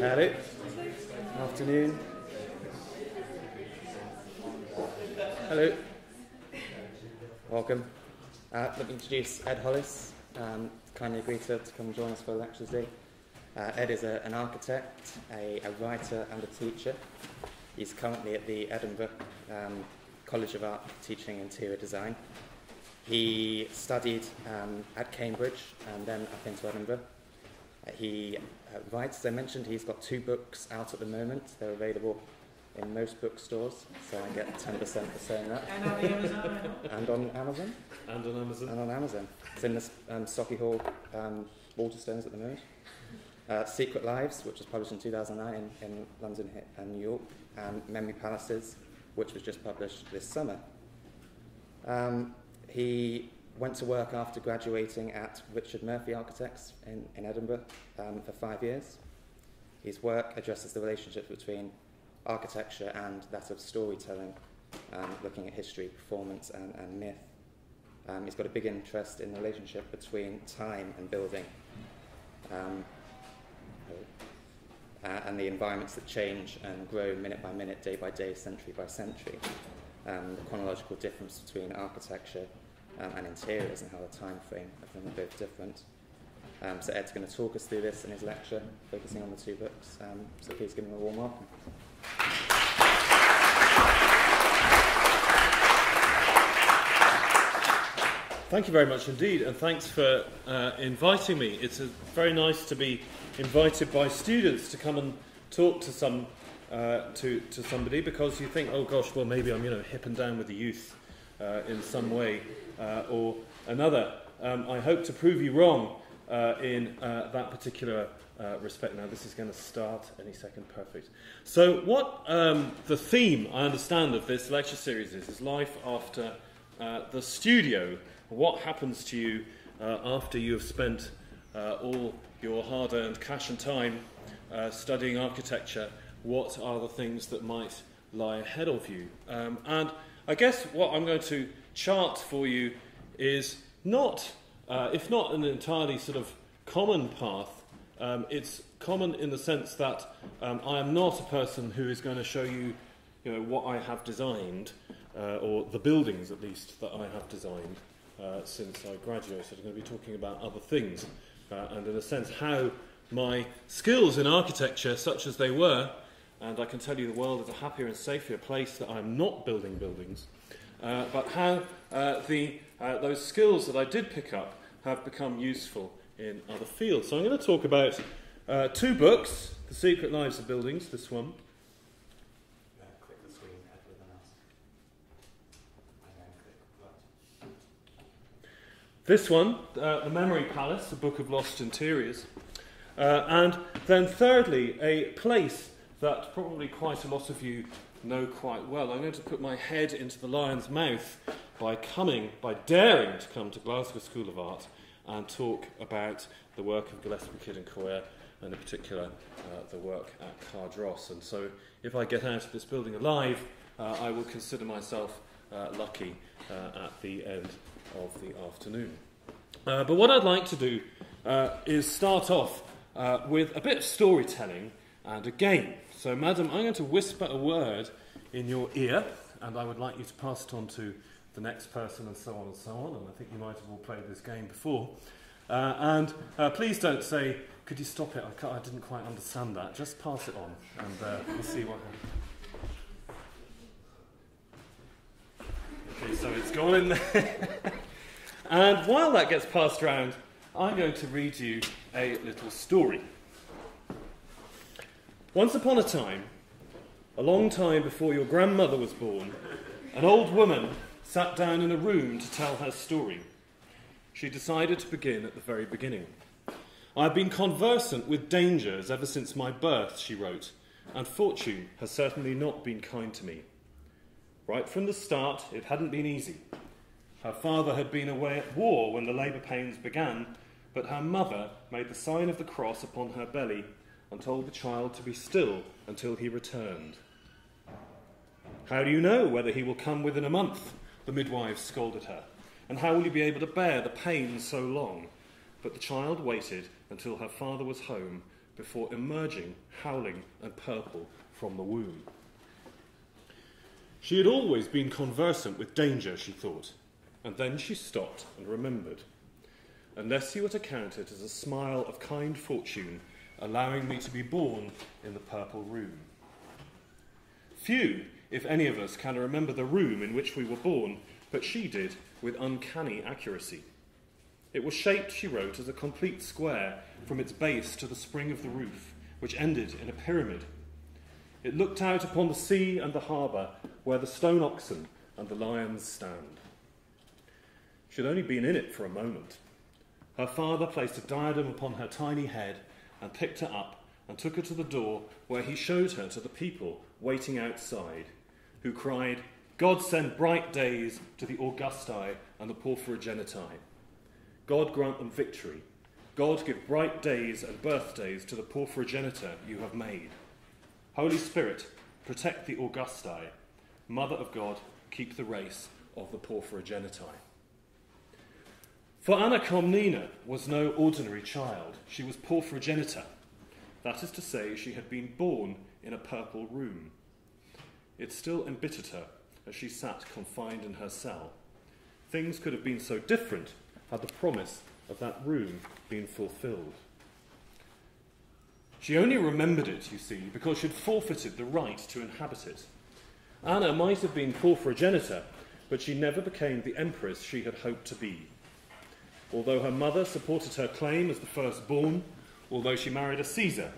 Hello. Afternoon. Hello. Welcome. Let me introduce Ed Hollis. Kindly agreed to come and join us for the lectures day. Ed is an architect, a writer and a teacher. He's currently at the Edinburgh College of Art teaching interior design. He studied at Cambridge and then up into Edinburgh. He writes, as I mentioned, he's got 2 books out at the moment. They're available in most bookstores, so I get 10% for saying that. And on Amazon. And on Amazon. And on Amazon. And on Amazon. It's in the Stocky Hall Waterstones at the moment. Secret Lives, which was published in 2009 in London and New York, and Memory Palaces, which was just published this summer. He went to work after graduating at Richard Murphy Architects in Edinburgh for 5 years. His work addresses the relationship between architecture and that of storytelling, looking at history, performance and myth. He's got a big interest in the relationship between time and building, and the environments that change and grow minute by minute, day by day, century by century. The chronological difference between architecture and interiors and how the time frame of them are both different. So Ed's going to talk us through this in his lecture, focusing on the 2 books. So please give him a warm welcome. Thank you very much indeed, and thanks for inviting me. It's very nice to be invited by students to come and talk to somebody, because you think, oh gosh, well maybe I'm hip and down with the youth in some way or another. I hope to prove you wrong in that particular respect. Now this is going to start any second. Perfect. So what the theme, I understand, of this lecture series is life after the studio. What happens to you after you have spent all your hard-earned cash and time studying architecture? What are the things that might lie ahead of you? And I guess what I'm going to chart for you is not, if not an entirely sort of common path, it's common in the sense that I am not a person who is going to show you, what I have designed, or the buildings at least that I have designed since I graduated. I'm going to be talking about other things, and in a sense how my skills in architecture, such as they were, and I can tell you the world is a happier and safer place that I'm not building buildings, but how those skills that I did pick up have become useful in other fields. So I'm going to talk about 2 books, The Secret Lives of Buildings, this one. Click the screen ahead with the mouse. And then click right. This one, The Memory Palace, a book of lost interiors. And then thirdly, a place that probably quite a lot of you know quite well. I'm going to put my head into the lion's mouth by daring to come to Glasgow School of Art and talk about the work of Gillespie, Kidd and Coir, and in particular the work at Cardross. And so if I get out of this building alive, I will consider myself lucky at the end of the afternoon. But what I'd like to do is start off with a bit of storytelling and a game. So, madam, I'm going to whisper a word in your ear, and I would like you to pass it on to the next person, and so on and so on. And I think you might have all played this game before. And please don't say, could you stop it? I didn't quite understand that. Just pass it on, and we'll see what happens. Okay, so it's gone in there. And while that gets passed around, I'm going to read you a little story. Once upon a time, a long time before your grandmother was born, an old woman sat down in a room to tell her story. She decided to begin at the very beginning. I have been conversant with dangers ever since my birth, she wrote, and fortune has certainly not been kind to me. Right from the start, it hadn't been easy. Her father had been away at war when the labour pains began, but her mother made the sign of the cross upon her belly and told the child to be still until he returned. How do you know whether he will come within a month? The midwife scolded her. And how will you be able to bear the pain so long? But the child waited until her father was home, before emerging, howling and purple, from the womb. She had always been conversant with danger, she thought, and then she stopped and remembered. Unless you were to count it as a smile of kind fortune, allowing me to be born in the purple room. Few, if any of us, can remember the room in which we were born, but she did with uncanny accuracy. It was shaped, she wrote, as a complete square from its base to the spring of the roof, which ended in a pyramid. It looked out upon the sea and the harbour, where the stone oxen and the lions stand. She had only been in it for a moment. Her father placed a diadem upon her tiny head and picked her up and took her to the door, where he showed her to the people waiting outside, who cried, "God send bright days to the Augusti and the Porphyrogeniti. God grant them victory. God give bright days and birthdays to the Porphyrogenita you have made. Holy Spirit, protect the Augusti. Mother of God, keep the race of the Porphyrogeniti." For Anna Komnene was no ordinary child. She was Porphyrogenita. That is to say, she had been born in a purple room. It still embittered her as she sat confined in her cell. Things could have been so different had the promise of that room been fulfilled. She only remembered it, you see, because she had forfeited the right to inhabit it. Anna might have been Porphyrogenita, but she never became the empress she had hoped to be. Although her mother supported her claim as the firstborn, although she married a Caesar,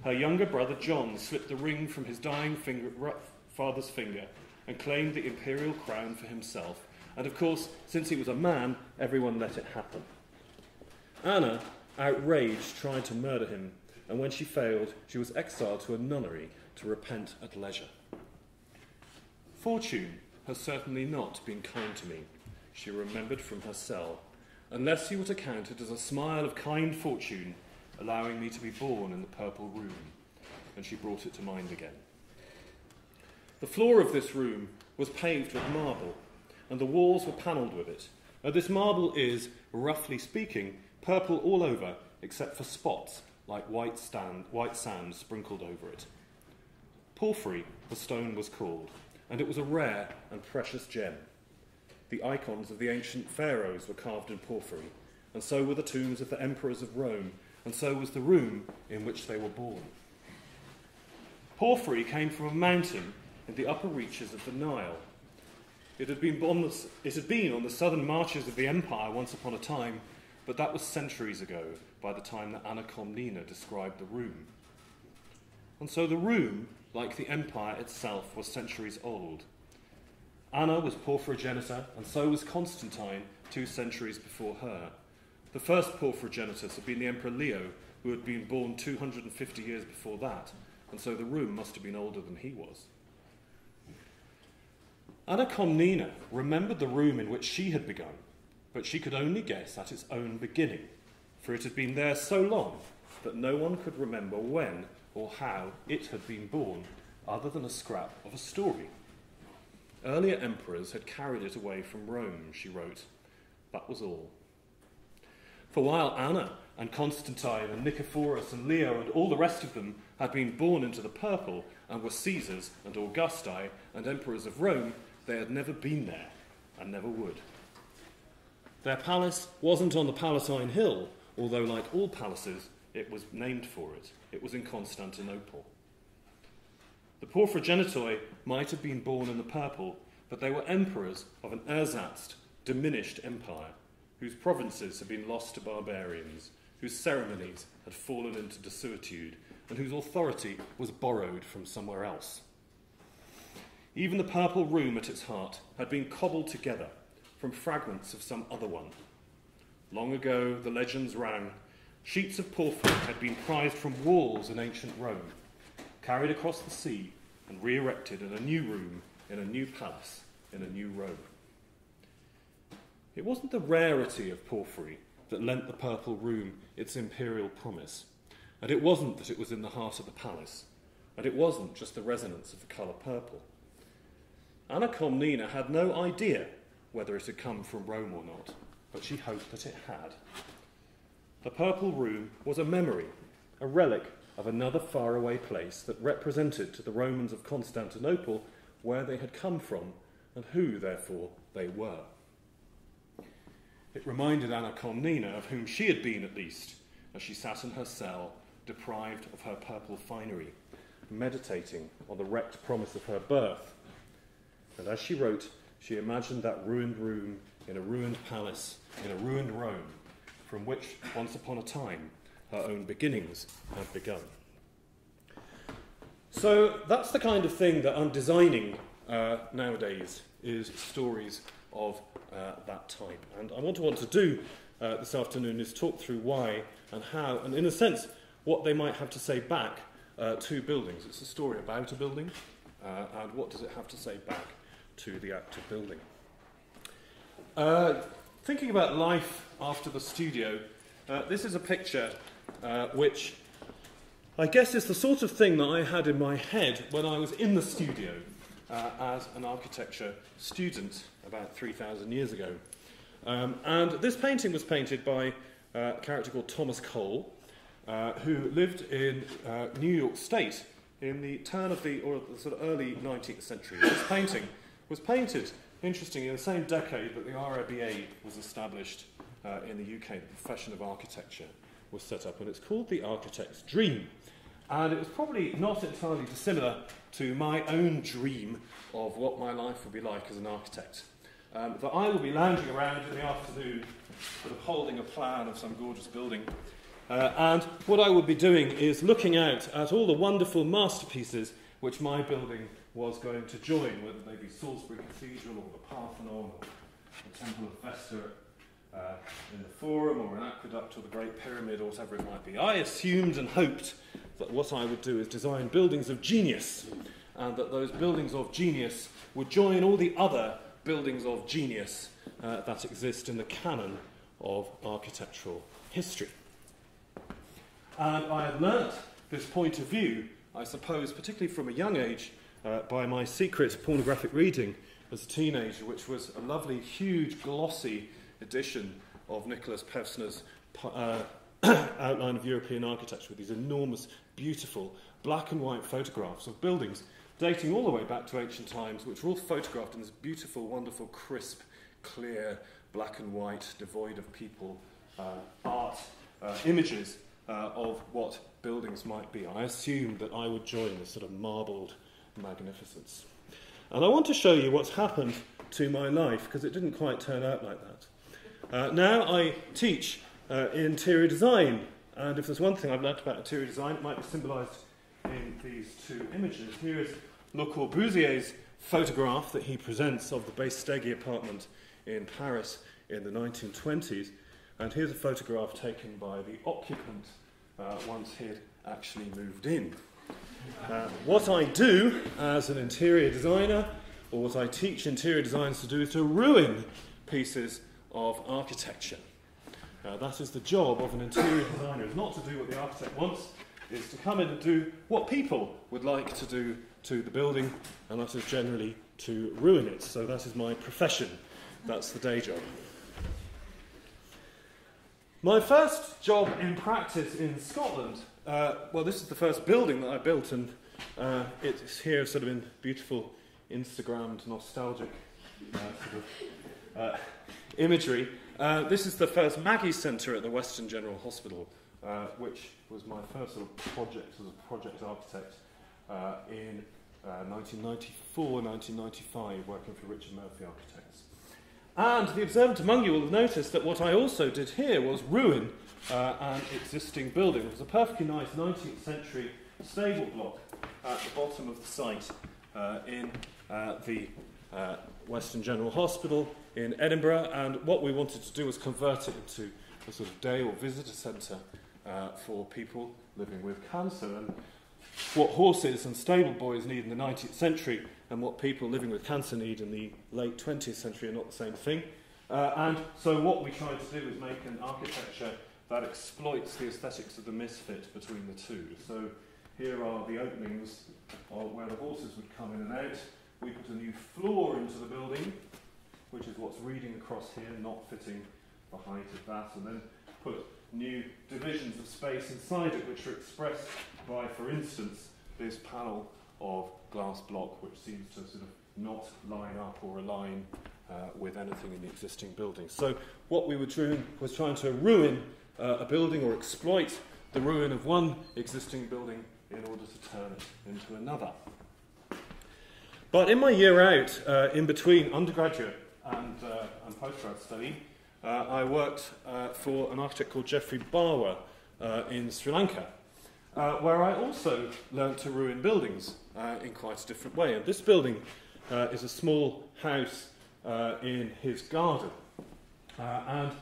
her younger brother John slipped the ring from his dying father's finger and claimed the imperial crown for himself. And of course, since he was a man, everyone let it happen. Anna, outraged, tried to murder him, and when she failed, she was exiled to a nunnery to repent at leisure. Fortune has certainly not been kind to me, she remembered from her cell, unless you were to count it as a smile of kind fortune, allowing me to be born in the purple room. And she brought it to mind again. The floor of this room was paved with marble, and the walls were panelled with it. Now, this marble is, roughly speaking, purple all over, except for spots like white sand sprinkled over it. Porphyry, the stone was called, and it was a rare and precious gem. The icons of the ancient pharaohs were carved in porphyry, and so were the tombs of the emperors of Rome, and so was the room in which they were born. Porphyry came from a mountain in the upper reaches of the Nile. It had been on the southern marches of the empire once upon a time, but that was centuries ago by the time that Anna Komnene described the room. And so the room, like the empire itself, was centuries old. Anna was Porphyrogenita, and so was Constantine 2 centuries before her. The first Porphyrogenitus had been the Emperor Leo, who had been born 250 years before that, and so the room must have been older than he was. Anna Komnene remembered the room in which she had begun, but she could only guess at its own beginning, for it had been there so long that no one could remember when or how it had been born, other than a scrap of a story. Earlier emperors had carried it away from Rome, she wrote. That was all. For while Anna and Constantine and Nicephorus and Leo and all the rest of them had been born into the purple and were Caesars and Augusti and emperors of Rome, they had never been there and never would. Their palace wasn't on the Palatine Hill, although like all palaces, it was named for it. It was in Constantinople. The Porphyrogenitoi might have been born in the purple, but they were emperors of an ersatz, diminished empire, whose provinces had been lost to barbarians, whose ceremonies had fallen into desuetude, and whose authority was borrowed from somewhere else. Even the purple room at its heart had been cobbled together from fragments of some other one. Long ago, the legends ran, sheets of porphyry had been prized from walls in ancient Rome, carried across the sea and re-erected in a new room, in a new palace, in a new Rome. It wasn't the rarity of porphyry that lent the purple room its imperial promise, and it wasn't that it was in the heart of the palace, and it wasn't just the resonance of the colour purple. Anna Komnene had no idea whether it had come from Rome or not, but she hoped that it had. The purple room was a memory, a relic of another faraway place that represented to the Romans of Constantinople where they had come from and who, therefore, they were. It reminded Anna Komnene of whom she had been, at least, as she sat in her cell, deprived of her purple finery, meditating on the wrecked promise of her birth. And as she wrote, she imagined that ruined room in a ruined palace in a ruined Rome, from which, once upon a time, her own beginnings had begun. So that's the kind of thing that I'm designing nowadays, is stories of that type. And what I want to do this afternoon is talk through why and how, and in a sense, what they might have to say back to buildings. It's a story about a building, and what does it have to say back to the act of building. Thinking about life after the studio, this is a picture which I guess is the sort of thing that I had in my head when I was in the studio as an architecture student about 3,000 years ago. And this painting was painted by a character called Thomas Cole, who lived in New York State in the turn of the sort of early 19th century. This painting was painted, interestingly, in the same decade that the RIBA was established in the UK. The profession of architecture was set up, and it's called The Architect's Dream. And it was probably not entirely dissimilar to my own dream of what my life would be like as an architect. That I will be lounging around in the afternoon, sort of holding a plan of some gorgeous building. And what I would be doing is looking out at all the wonderful masterpieces which my building was going to join, whether they be Salisbury Cathedral or the Parthenon or the Temple of Vesta in the Forum or an aqueduct or the Great Pyramid or whatever it might be. I assumed and hoped that what I would do is design buildings of genius, and that those buildings of genius would join all the other buildings of genius that exist in the canon of architectural history. And I had learnt this point of view, I suppose, particularly from a young age, by my secret pornographic reading as a teenager, which was a lovely, huge, glossy edition of Nicholas Pevsner's Outline of European Architecture, with these enormous, beautiful, black and white photographs of buildings dating all the way back to ancient times, which were all photographed in this beautiful, wonderful, crisp, clear, black and white, devoid of people, art images of what buildings might be. I assumed that I would join this sort of marbled magnificence. And I want to show you what's happened to my life, because it didn't quite turn out like that. Now I teach interior design, and if there's one thing I've learnt about interior design, it might be symbolised in these two images. Here is Le Corbusier's photograph that he presents of the Baistegui apartment in Paris in the 1920s, and here's a photograph taken by the occupant once he'd actually moved in. What I do as an interior designer, or what I teach interior designers to do, is to ruin pieces of architecture. That is the job of an interior designer, is not to do what the architect wants, is to come in and do what people would like to do to the building, and that is generally to ruin it. So that is my profession. That's the day job. My first job in practice in Scotland, well, this is the first building that I built, and it's here sort of in beautiful Instagrammed, nostalgic imagery. This is the first Maggie Centre at the Western General Hospital, which was my first sort of project as a project architect in 1994, 1995, working for Richard Murphy Architects. And the observant among you will have noticed that what I also did here was ruin an existing building. It was a perfectly nice 19th century stable block at the bottom of the site in the Western General Hospital in Edinburgh, and what we wanted to do was convert it into a sort of day or visitor centre for people living with cancer. And what horses and stable boys need in the 19th century and what people living with cancer need in the late 20th century are not the same thing. And so what we tried to do is make an architecture that exploits the aesthetics of the misfit between the two. So here are the openings where the horses would come in and out. We put a new floor into the building, which is what's reading across here, not fitting the height of that, and then put new divisions of space inside it, which are expressed by, for instance, this panel of glass block, which seems to sort of not line up or align with anything in the existing building. So what we were doing was trying to ruin a building or exploit the ruin of one existing building in order to turn it into another. But in my year out, in between undergraduate and postgrad study, I worked for an architect called Geoffrey Bawa in Sri Lanka, where I also learned to ruin buildings in quite a different way. And this building is a small house in his garden. And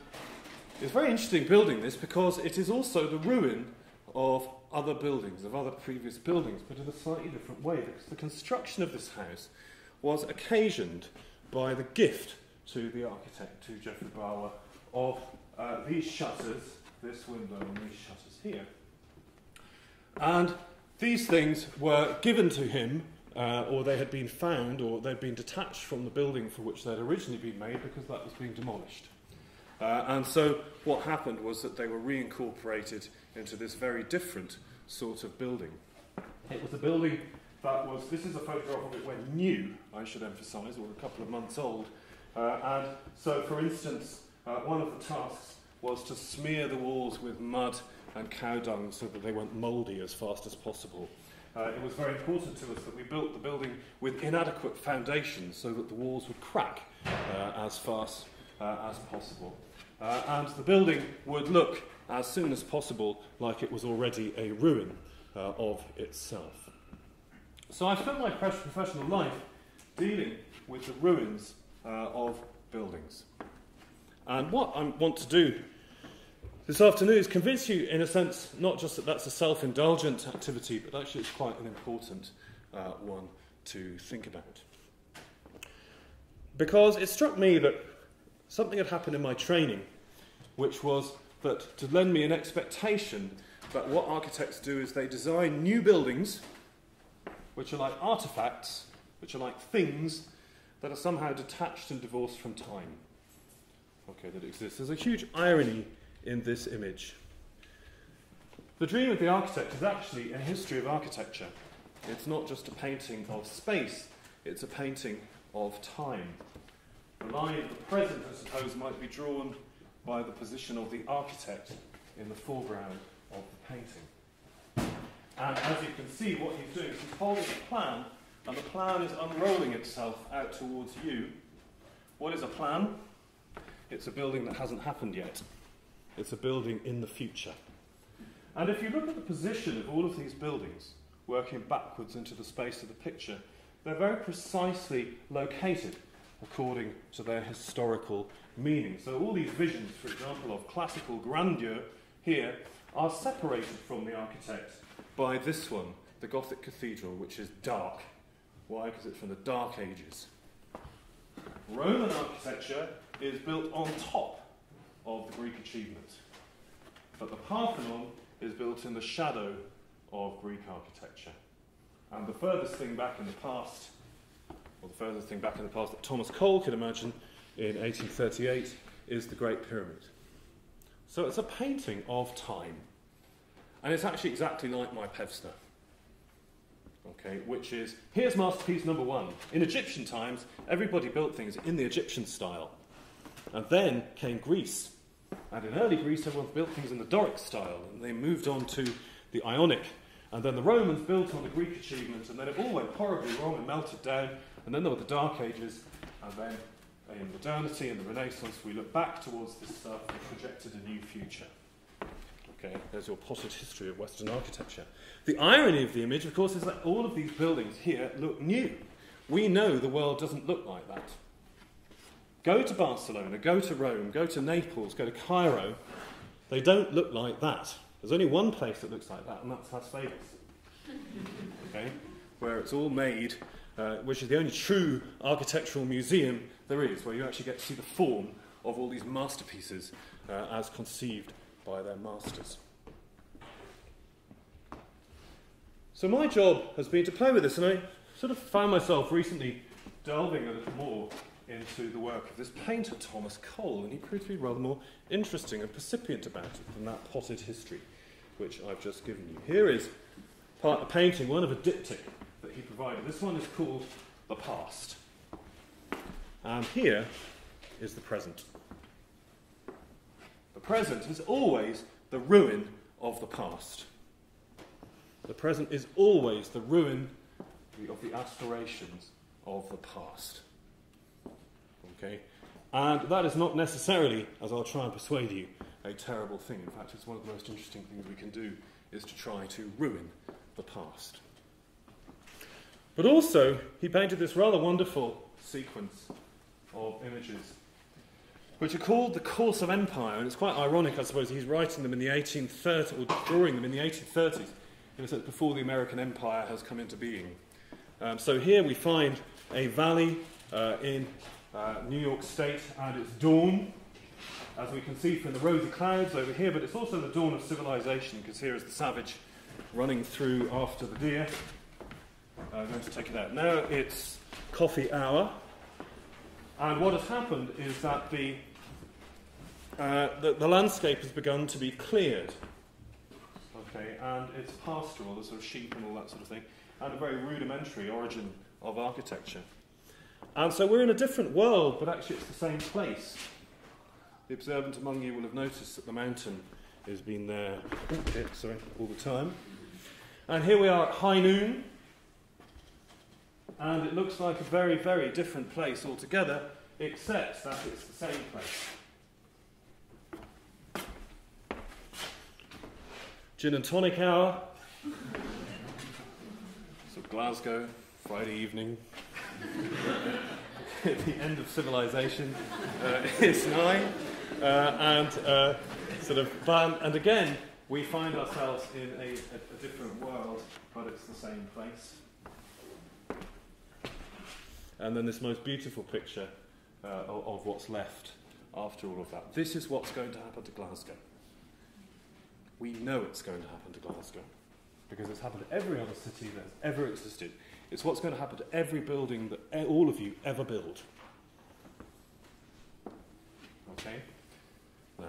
it's a very interesting building, this, because it is also the ruin of other buildings, of other previous buildings, but in a slightly different way, because the construction of this house was occasioned by the gift to the architect, to Geoffrey Bawa, of these shutters, this window and these shutters here. And these things were given to him, or they had been found, or they'd been detached from the building for which they'd originally been made, because that was being demolished. And so what happened was that they were reincorporated into this very different sort of building. It was a building that was, this is a photograph of it when new, I should emphasise, or a couple of months old. And so, for instance, one of the tasks was to smear the walls with mud and cow dung so that they weren't mouldy as fast as possible. It was very important to us that we built the building with inadequate foundations so that the walls would crack as fast as possible. And the building would look, as soon as possible, like it was already a ruin of itself. So I spent my professional life dealing with the ruins of buildings. And what I want to do this afternoon is convince you, in a sense, not just that that's a self-indulgent activity, but actually it's quite an important one to think about. Because it struck me that something had happened in my training, which was that to lend me an expectation that what architects do is they design new buildings which are like artefacts, which are like things that are somehow detached and divorced from time. Okay, that exists. There's a huge irony in this image. The dream of the architect is actually a history of architecture. It's not just a painting of space, it's a painting of time. The line of the present, I suppose, might be drawn by the position of the architect in the foreground of the painting. And as you can see, what he's doing is he's holding a plan, and the plan is unrolling itself out towards you. What is a plan? It's a building that hasn't happened yet. It's a building in the future. And if you look at the position of all of these buildings, working backwards into the space of the picture, they're very precisely located according to their historical meaning. So all these visions, for example, of classical grandeur here are separated from the architect by this one, the Gothic cathedral, which is dark. Why? Because it's from the Dark Ages. Roman architecture is built on top of the Greek achievement, but the Parthenon is built in the shadow of Greek architecture. And the furthest thing back in the past, or the furthest thing back in the past that Thomas Cole could imagine in 1838 is the Great Pyramid. So it's a painting of time. And it's actually exactly like my Pevsner. Okay, which is, here's masterpiece number one. In Egyptian times, everybody built things in the Egyptian style. And then came Greece. And in early Greece, everyone built things in the Doric style. And they moved on to the Ionic. And then the Romans built on the Greek achievement. And then it all went horribly wrong and melted down. And then there were the Dark Ages. And then in modernity and the Renaissance, we look back towards this stuff and projected a new future. Okay, there's your potted history of Western architecture. The irony of the image, of course, is that all of these buildings here look new. We know the world doesn't look like that. Go to Barcelona, go to Rome, go to Naples, go to Cairo. They don't look like that. There's only one place that looks like that, and that's Las Vegas. Okay, where it's all made, which is the only true architectural museum there is, where you actually get to see the form of all these masterpieces as conceived by their masters. So my job has been to play with this, and I sort of found myself recently delving a little more into the work of this painter, Thomas Cole, and he proved to be rather more interesting and percipient about it than that potted history which I've just given you. Here is a painting, one of a diptych that he provided. This one is called The Past. And here is the present. The present is always the ruin of the past. The present is always the ruin of the aspirations of the past. Okay? And that is not necessarily, as I'll try and persuade you, a terrible thing. In fact, it's one of the most interesting things we can do is to try to ruin the past. But also, he painted this rather wonderful sequence of images, which are called the Course of Empire, and it's quite ironic, I suppose, he's writing them in the 1830s, or drawing them in the 1830s, in a sense before the American Empire has come into being. So here we find a valley in New York State, and it's dawn, as we can see from the rosy clouds over here, but it's also the dawn of civilization, because here is the savage running through after the deer. I'm going to take it out. Now it's coffee hour, and what has happened is that the landscape has begun to be cleared. Okay, and it's pastoral, the sort of sheep and all that sort of thing, and a very rudimentary origin of architecture. And so we're in a different world, but actually it's the same place. The observant among you will have noticed that the mountain has been there all the time. And here we are at high noon, and it looks like a very, very different place altogether, except that it's the same place. Gin and tonic hour. So Glasgow, Friday evening. The end of civilization is nigh. And again, we find ourselves in a different world, but it's the same place. And then this most beautiful picture of what's left after all of that. This is what's going to happen to Glasgow. We know it's going to happen to Glasgow, because it's happened to every other city that's ever existed. It's what's going to happen to every building that all of you ever build. Okay? Now,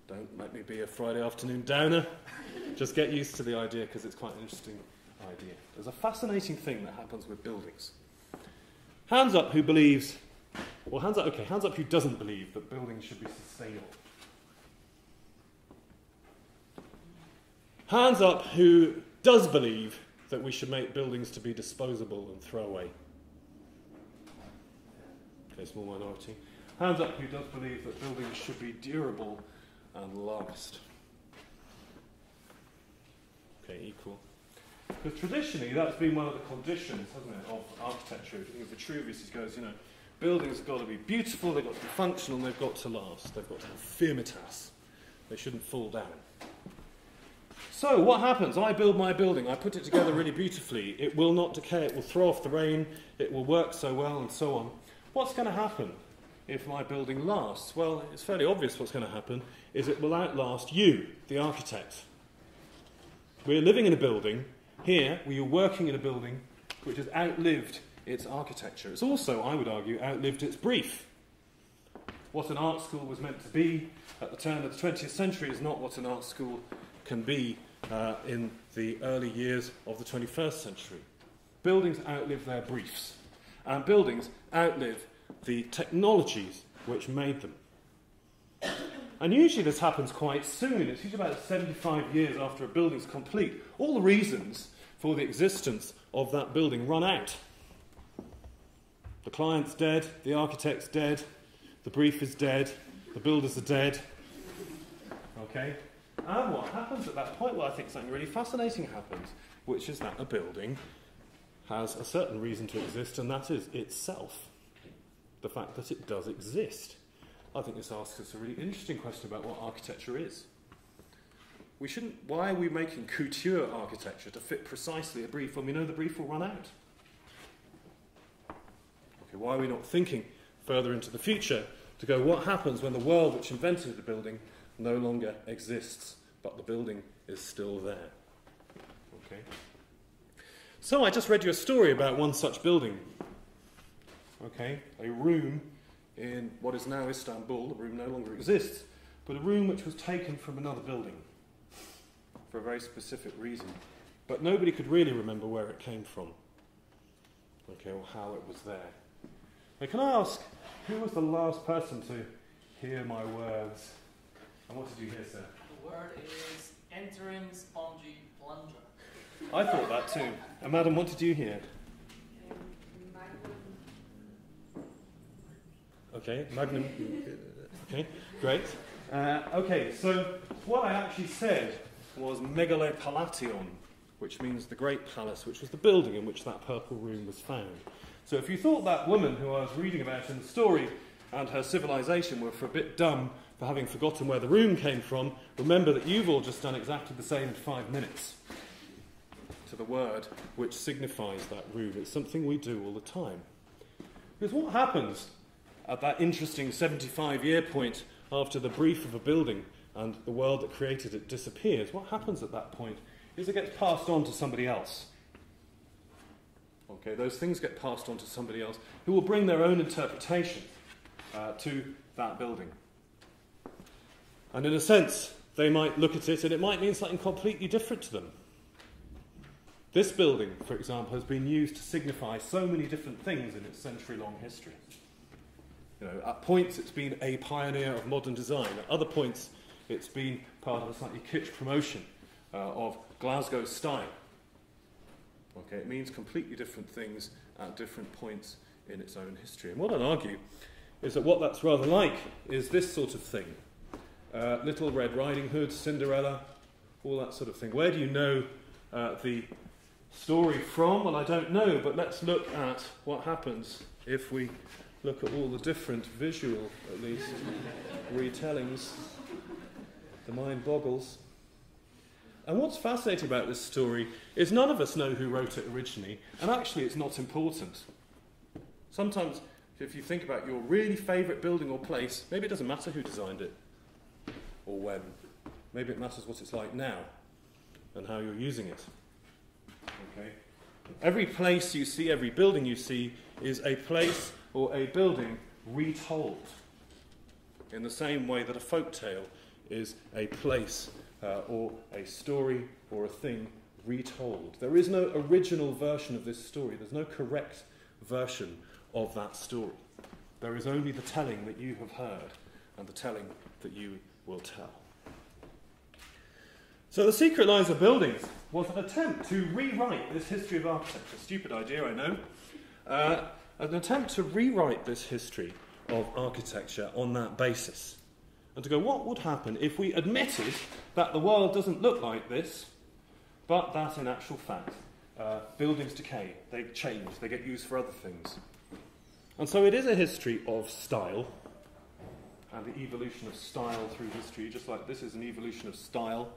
don't let me be a Friday afternoon downer. Just get used to the idea, because it's quite an interesting idea. There's a fascinating thing that happens with buildings. Hands up who believes, well, hands up who doesn't believe that buildings should be sustainable. Hands up who does believe that we should make buildings to be disposable and throw away. Okay, small minority. Hands up who does believe that buildings should be durable and last. Okay, equal. Because traditionally that's been one of the conditions, hasn't it, of architecture. If you think of Vitruvius, he goes, buildings have got to be beautiful, they've got to be functional, and they've got to last. They've got to have firmitas. They shouldn't fall down. So what happens? I build my building, I put it together really beautifully, it will not decay, it will throw off the rain, it will work so well, and so on. What's going to happen if my building lasts? Well, it's fairly obvious what's going to happen, is it will outlast you, the architect. We're living in a building, here we are working in a building which has outlived its architecture. It's also, I would argue, outlived its brief. What an art school was meant to be at the turn of the 20th century is not what an art school can be in the early years of the 21st century. Buildings outlive their briefs, and buildings outlive the technologies which made them. And usually this happens quite soon. It's usually about 75 years after a building's complete. All the reasons for the existence of that building run out. The client's dead, the architect's dead, the brief is dead, the builders are dead. Okay? And what happens at that point? Well, I think something really fascinating happens, which is that a building has a certain reason to exist, and that is itself. The fact that it does exist. I think this asks us a really interesting question about what architecture is. Why are we making couture architecture to fit precisely a brief when we know the brief will run out? Okay, why are we not thinking further into the future to go, what happens when the world which invented the building no longer exists, but the building is still there? Okay. So I just read you a story about one such building. okay, a room in what is now Istanbul. The room no longer exists, but a room which was taken from another building for a very specific reason. But nobody could really remember where it came from, okay, or how it was there. Now, can I ask, who was the last person to hear my words? And what did you hear, sir? The word is entering spongy plunger. I thought that too. And madam, what did you hear? Okay, magnum. Okay, great. Okay, so what I actually said was megale palation, which means the great palace, which was the building in which that purple room was found. So if you thought that woman who I was reading about in the story and her civilization were for a bit dumb for having forgotten where the room came from, remember that you've all just done exactly the same in 5 minutes to the word which signifies that room. It's something we do all the time. Because what happens at that interesting 75-year point after the brief of a building and the world that created it disappears, what happens at that point is it gets passed on to somebody else. Okay, those things get passed on to somebody else who will bring their own interpretation to that building. And in a sense, they might look at it and it might mean something completely different to them. This building, for example, has been used to signify so many different things in its century-long history. You know, at points it's been a pioneer of modern design. At other points it's been part of a slightly kitsch promotion of Glasgow style. Okay, it means completely different things at different points in its own history. And what I'd argue is that what that's rather like is this sort of thing. Little Red Riding Hood, Cinderella, all that sort of thing. Where do you know the story from? Well, I don't know, but let's look at what happens if we look at all the different visual, at least, retellings. The mind boggles. And what's fascinating about this story is none of us know who wrote it originally, and actually it's not important. Sometimes, if you think about your really favourite building or place, maybe it doesn't matter who designed it, or when. Maybe it matters what it's like now, and how you're using it. Okay? Every place you see, every building you see, is a place or a building retold, in the same way that a folk tale is a place or a story or a thing retold. There is no original version of this story. There's no correct version of that story. There is only the telling that you have heard and the telling that you will tell. So The Secret Lives of Buildings was an attempt to rewrite this history of architecture. Stupid idea, I know. An attempt to rewrite this history of architecture on that basis. And to go, what would happen if we admitted that the world doesn't look like this, but that in actual fact, buildings decay, they change, they get used for other things. And so it is a history of style, and the evolution of style through history, just like this is an evolution of style,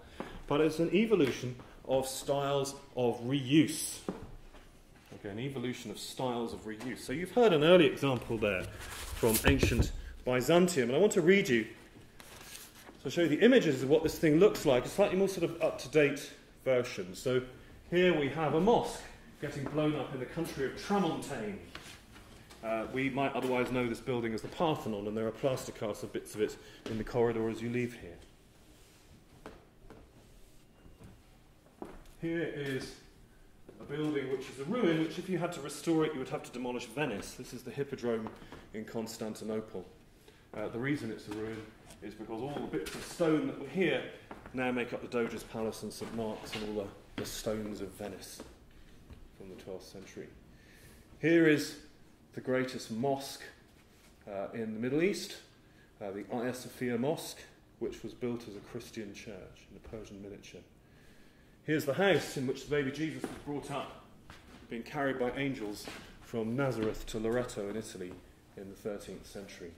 but it's an evolution of styles of reuse. Okay, an evolution of styles of reuse. So you've heard an early example there from ancient Byzantium, and I want to read you, so I'll show you the images of what this thing looks like, a slightly more sort of up-to-date version. So here we have a mosque getting blown up in the country of Tramontane. We might otherwise know this building as the Parthenon, and there are plaster casts of bits of it in the corridor as you leave here. Here is a building which is a ruin, which if you had to restore it, you would have to demolish Venice. This is the Hippodrome in Constantinople. The reason it's a ruin is because all the bits of stone that were here now make up the Doge's Palace and St. Mark's and all the stones of Venice from the 12th century. Here is the greatest mosque in the Middle East, the Hagia Sophia Mosque, which was built as a Christian church in a Persian miniature. Here's the house in which the baby Jesus was brought up, being carried by angels from Nazareth to Loreto in Italy in the 13th century.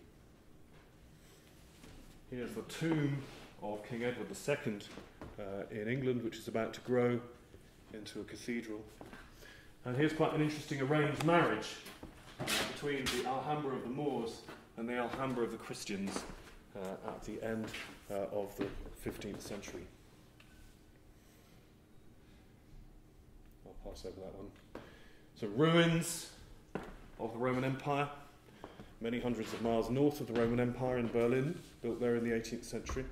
Here's the tomb of King Edward II in England, which is about to grow into a cathedral. And here's quite an interesting arranged marriage between the Alhambra of the Moors and the Alhambra of the Christians at the end of the 15th century. I'll pass over that one. So ruins, of the Roman Empire, many hundreds of miles north of the Roman Empire in Berlin, built there in the 18th century.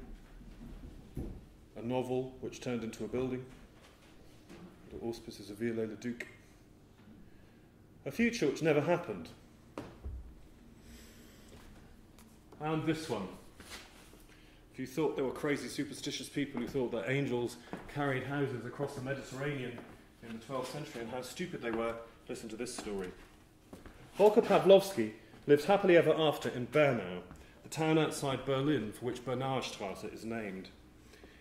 A novel which turned into a building, the auspices of Viollet-le-Duc. A future which never happened. And this one. If you thought there were crazy superstitious people who thought that angels carried houses across the Mediterranean in the 12th century and how stupid they were, listen to this story. Volker Pawlowski lived happily ever after in Bernau, the town outside Berlin for which Bernaustrasse is named.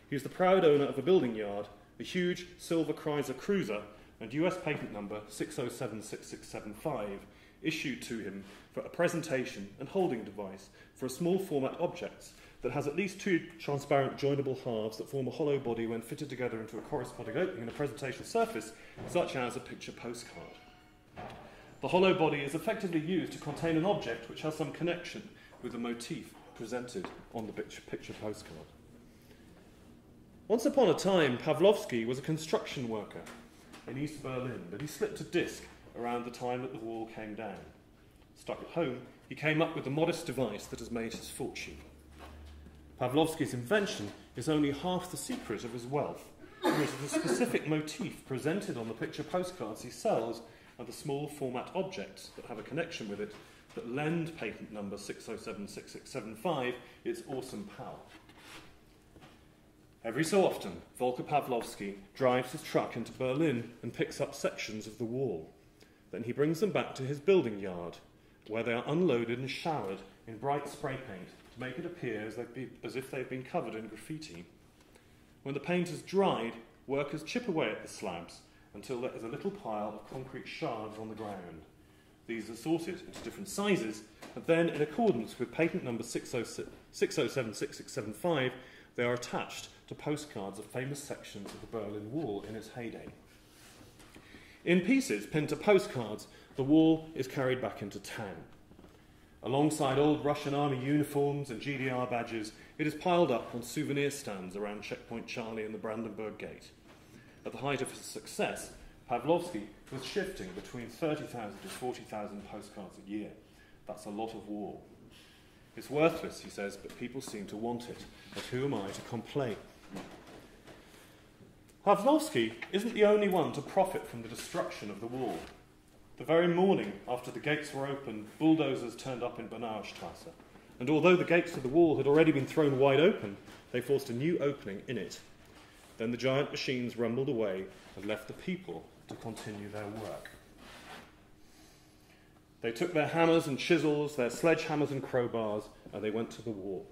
He is the proud owner of a building yard, a huge silver Chrysler Cruiser and US patent number 6076675, issued to him for a presentation and holding device for a small format object that has at least two transparent joinable halves that form a hollow body when fitted together into a corresponding opening in a presentation surface, such as a picture postcard. The hollow body is effectively used to contain an object which has some connection with the motif presented on the picture postcard. Once upon a time, Pawlowski was a construction worker in East Berlin, but he slipped a disc around the time that the wall came down. Stuck at home, he came up with the modest device that has made his fortune. Pawlowski's invention is only half the secret of his wealth, and it is the specific motif presented on the picture postcards he sells and the small format objects that have a connection with it that lend patent number 6076675 its awesome power. Every so often, Volker Pawlowski drives his truck into Berlin and picks up sections of the wall. Then he brings them back to his building yard, where they are unloaded and showered in bright spray paint to make it appear as if they've been covered in graffiti. When the paint has dried, workers chip away at the slabs until there is a little pile of concrete shards on the ground. These are sorted into different sizes, and then, in accordance with patent number 6076675, they are attached to postcards of famous sections of the Berlin Wall in its heyday. In pieces pinned to postcards, the wall is carried back into town. Alongside old Russian army uniforms and GDR badges, it is piled up on souvenir stands around Checkpoint Charlie and the Brandenburg Gate. At the height of his success, Pawlowski was shifting between 30,000 to 40,000 postcards a year. That's a lot of wall. It's worthless, he says, but people seem to want it. But who am I to complain? Pawlowski isn't the only one to profit from the destruction of the wall. The very morning after the gates were opened, bulldozers turned up in Bernaustrasse, and although the gates of the wall had already been thrown wide open, they forced a new opening in it. Then the giant machines rumbled away and left the people to continue their work. They took their hammers and chisels, their sledgehammers and crowbars, and they went to the wall.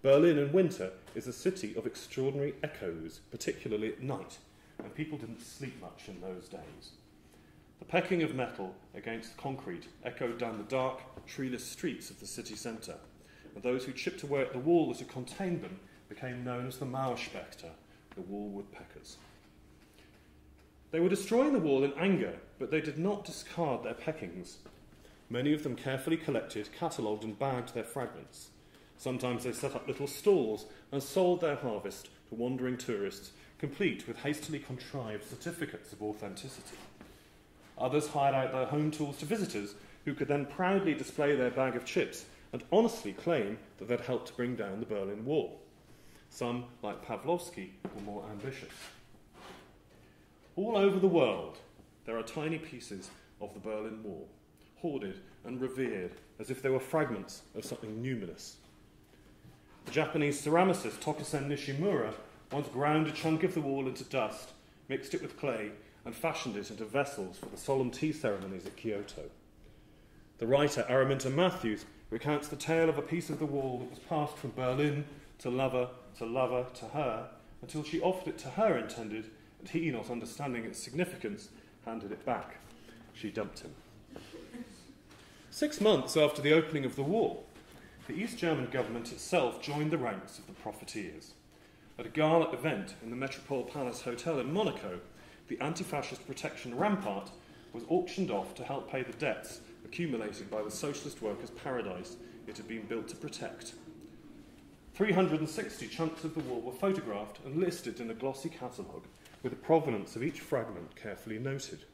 Berlin in winter is a city of extraordinary echoes, particularly at night, and people didn't sleep much in those days. The pecking of metal against concrete echoed down the dark, treeless streets of the city centre, and those who chipped away at the wall that had contained them became known as the Mauerspechter, the wall woodpeckers. They were destroying the wall in anger, but they did not discard their peckings. Many of them carefully collected, catalogued and bagged their fragments. Sometimes they set up little stalls and sold their harvest to wandering tourists, complete with hastily contrived certificates of authenticity. Others hired out their home tools to visitors, who could then proudly display their bag of chips and honestly claim that they'd helped to bring down the Berlin Wall. Some, like Pawlowski, were more ambitious. All over the world, there are tiny pieces of the Berlin Wall, hoarded and revered as if they were fragments of something numinous. The Japanese ceramicist Tokusen Nishimura once ground a chunk of the wall into dust, mixed it with clay, and fashioned it into vessels for the solemn tea ceremonies at Kyoto. The writer Araminta Matthews recounts the tale of a piece of the wall that was passed from Berlin to lover to her, until she offered it to her intended, and he, not understanding its significance, handed it back. She dumped him. 6 months after the opening of the wall, the East German government itself joined the ranks of the profiteers. At a gala event in the Metropole Palace Hotel in Monaco, the anti-fascist protection rampart was auctioned off to help pay the debts accumulated by the socialist workers' paradise it had been built to protect. 360 chunks of the wall were photographed and listed in a glossy catalogue, with the provenance of each fragment carefully noted.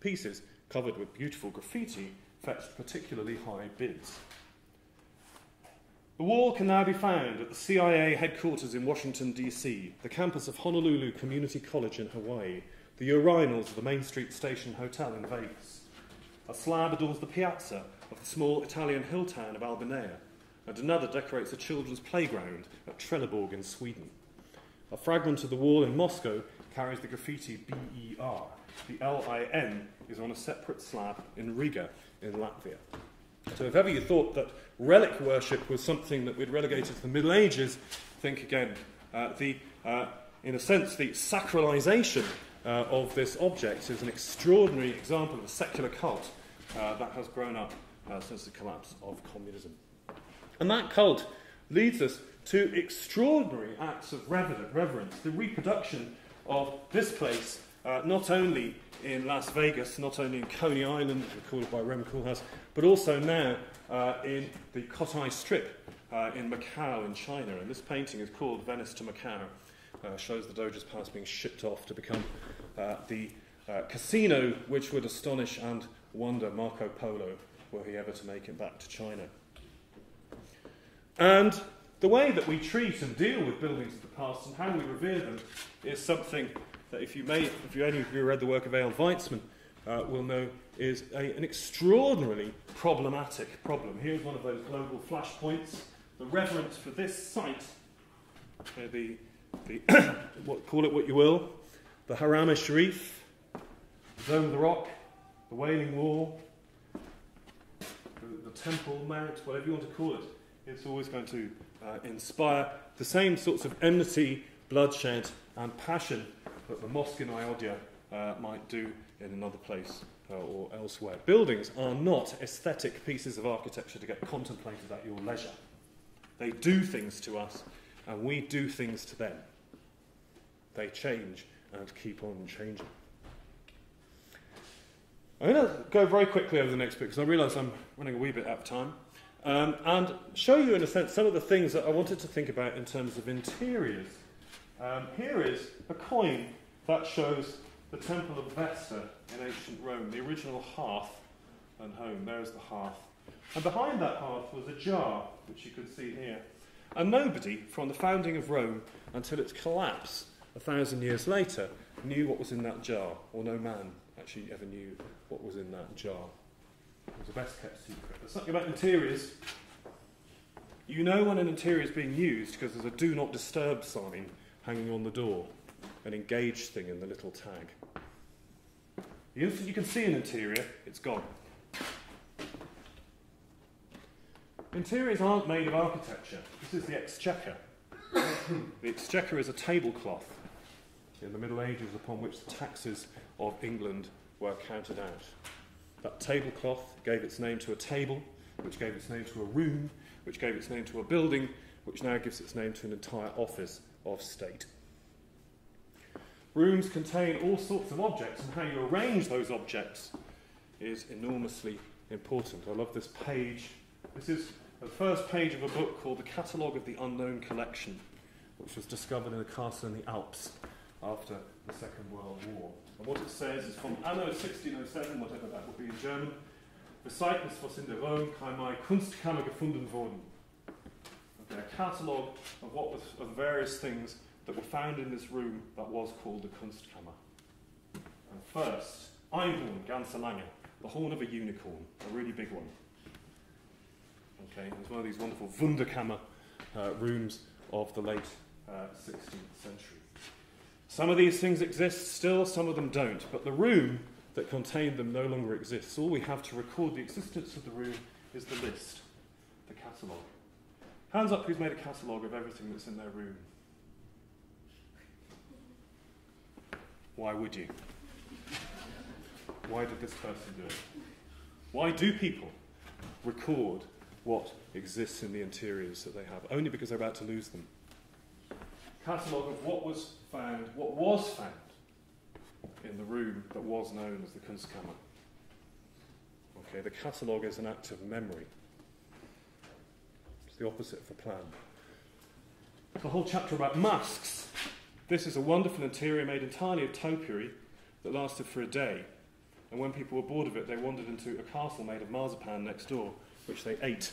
Pieces covered with beautiful graffiti, fetched particularly high bids. The wall can now be found at the CIA headquarters in Washington, D.C., the campus of Honolulu Community College in Hawaii, the urinals of the Main Street Station Hotel in Vegas. A slab adorns the piazza of the small Italian hill town of Albinea, and another decorates a children's playground at Trelleborg in Sweden. A fragment of the wall in Moscow carries the graffiti BER. The LIN is on a separate slab in Riga in Latvia. So if ever you thought that relic worship was something that we'd relegated to the Middle Ages, think again. In a sense, the sacralisation of this object is an extraordinary example of a secular cult that has grown up since the collapse of communism. And that cult leads us to extraordinary acts of reverence, the reproduction of this place, not only in Las Vegas, not only in Coney Island, recorded by Rem Koolhaas, but also now in the Kotai Strip in Macau in China. And this painting is called Venice to Macau. Shows the Doge's Palace being shipped off to become the casino which would astonish and wonder Marco Polo were he ever to make it back to China. And the way that we treat and deal with buildings of the past and how we revere them is something that if any of you read the work of A.L. Weitzman, will know is an extraordinarily problematic problem. Here's one of those global flashpoints. The reverence for this site, call it what you will, the Haram Sharif, the Dome of the Rock, the Wailing Wall, the Temple Mount, whatever you want to call it, it's always going to inspire the same sorts of enmity, bloodshed and passion that the mosque in Ayodhya might do in another place or elsewhere. Buildings are not aesthetic pieces of architecture to get contemplated at your leisure. They do things to us, and we do things to them. They change and keep on changing. I'm going to go very quickly over the next bit because I realise I'm running a wee bit out of time, and show you, in a sense, some of the things that I wanted to think about in terms of interiors. Here is a coin that shows the Temple of Vesta in ancient Rome, the original hearth and home. There's the hearth. And behind that hearth was a jar, which you can see here. And nobody, from the founding of Rome until its collapse 1,000 years later, knew what was in that jar, or no man actually ever knew what was in that jar. It was a best-kept secret. There's something about interiors. You know when an interior is being used because there's a do not disturb sign hanging on the door, an engaged thing in the little tag. The instant you can see an interior, it's gone. Interiors aren't made of architecture. This is the exchequer. The exchequer is a tablecloth in the Middle Ages upon which the taxes of England were counted out. That tablecloth gave its name to a table, which gave its name to a room, which gave its name to a building, which now gives its name to an entire office of state. Rooms contain all sorts of objects, and how you arrange those objects is enormously important. I love this page. This is the first page of a book called The Catalogue of the Unknown Collection, which was discovered in a castle in the Alps after the Second World War. And what it says is from Anno 1607, whatever that would be in German, Bezeugnis, was in der Rome keimai Kunstkammer gefunden worden. Okay, a catalogue of what was of various things that were found in this room that was called the Kunstkammer. And first, Einhorn, ganze lange, the horn of a unicorn, a really big one. Okay, it was one of these wonderful Wunderkammer rooms of the late 16th century. Some of these things exist still, some of them don't, but the room that contained them no longer exists. All we have to record the existence of the room is the list, the catalogue. Hands up who's made a catalogue of everything that's in their room. Why would you? Why did this person do it? Why do people record what exists in the interiors that they have? Only because they're about to lose them. Catalogue of what was found in the room that was known as the Kunstkammer. Okay, the catalogue is an act of memory. It's the opposite of a plan. The whole chapter about masks. This is a wonderful interior made entirely of topiary that lasted for a day. and when people were bored of it, they wandered into a castle made of marzipan next door, which they ate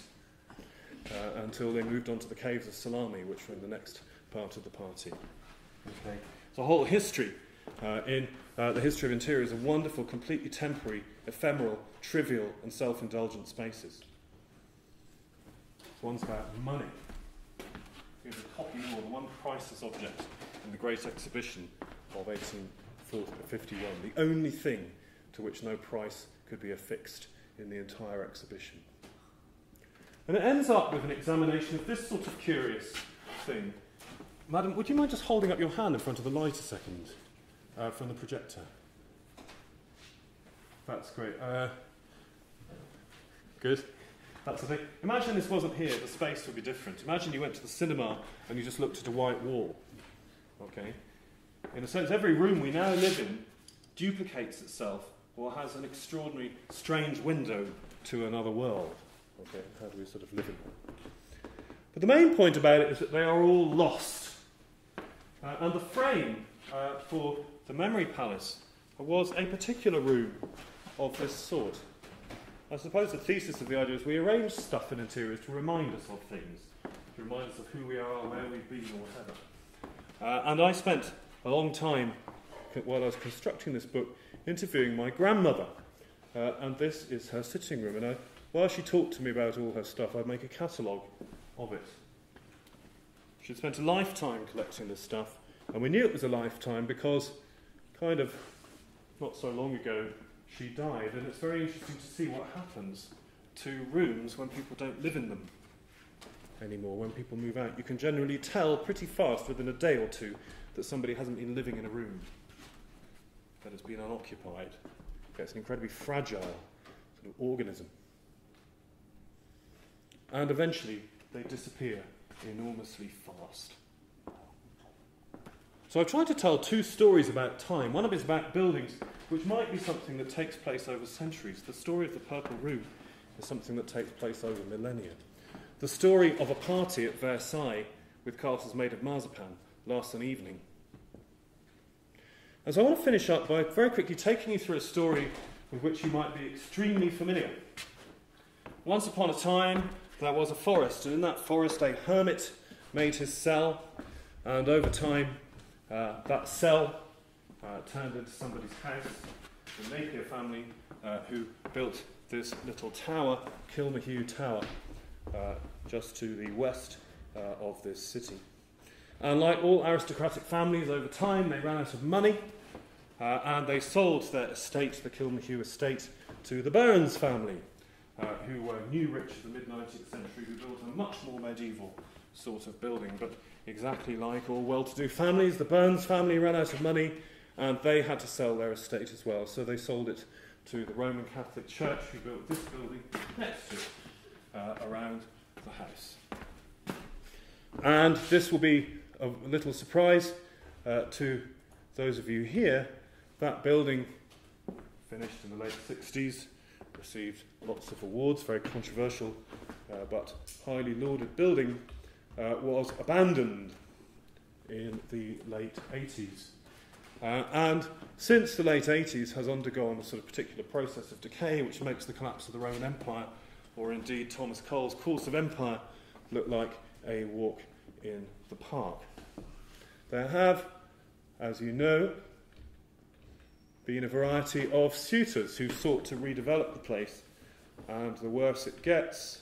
until they moved on to the caves of Salami, which were in the next part of the party. Okay. So a whole history in the history of interiors of wonderful, completely temporary, ephemeral, trivial, and self-indulgent spaces. One's about money. Here's a copy more, the one priceless object in the Great Exhibition of 1851, the only thing to which no price could be affixed in the entire exhibition. And it ends up with an examination of this sort of curious thing. Madam, would you mind just holding up your hand in front of the light a second from the projector? That's great. Good. That's the thing. Imagine this wasn't here, the space would be different. Imagine you went to the cinema and you just looked at a white wall. Okay? In a sense, every room we now live in duplicates itself or has an extraordinary, strange window to another world. Okay, how do we sort of live in it? But the main point about it is that they are all lost. And the frame for the Memory Palace was a particular room of this sort. I suppose the thesis of the idea is we arrange stuff in interiors to remind us of things, to remind us of who we are, where we've been, or whatever. And I spent a long time, while I was constructing this book, interviewing my grandmother. And this is her sitting room. And while she talked to me about all her stuff, I'd make a catalogue of it. She'd spent a lifetime collecting this stuff, and we knew it was a lifetime because, kind of, not so long ago, she died, and it's very interesting to see what happens to rooms when people don't live in them anymore, when people move out. You can generally tell pretty fast, within a day or two, that somebody hasn't been living in a room, that it's been unoccupied. It's an incredibly fragile sort of organism. And eventually, they disappear enormously fast. So I've tried to tell two stories about time. One of it is about buildings, which might be something that takes place over centuries. The story of the Purple Room is something that takes place over millennia. The story of a party at Versailles with castles made of marzipan lasts an evening. And so I want to finish up by very quickly taking you through a story with which you might be extremely familiar. Once upon a time, there was a forest, and in that forest a hermit made his cell, and over time that cell turned into somebody's house, the Napier family who built this little tower, Kilmahue Tower, just to the west of this city. And like all aristocratic families, over time they ran out of money, and they sold their estate, the Kilmahue estate, to the Burns family, who were new rich in the mid-19th century, who built a much more medieval sort of building. But exactly like all well-to-do families, the Burns family ran out of money, and they had to sell their estate as well. So they sold it to the Roman Catholic Church, who built this building next to it, around the house. And this will be a little surprise to those of you here. That building, finished in the late 60s, received lots of awards, very controversial but highly lauded building, was abandoned in the late 80s. And since the late 80s has undergone a sort of particular process of decay which makes the collapse of the Roman Empire, or indeed Thomas Cole's Course of Empire, look like a walk in the park. There have, as you know, been a variety of suitors who sought to redevelop the place, and the worse it gets,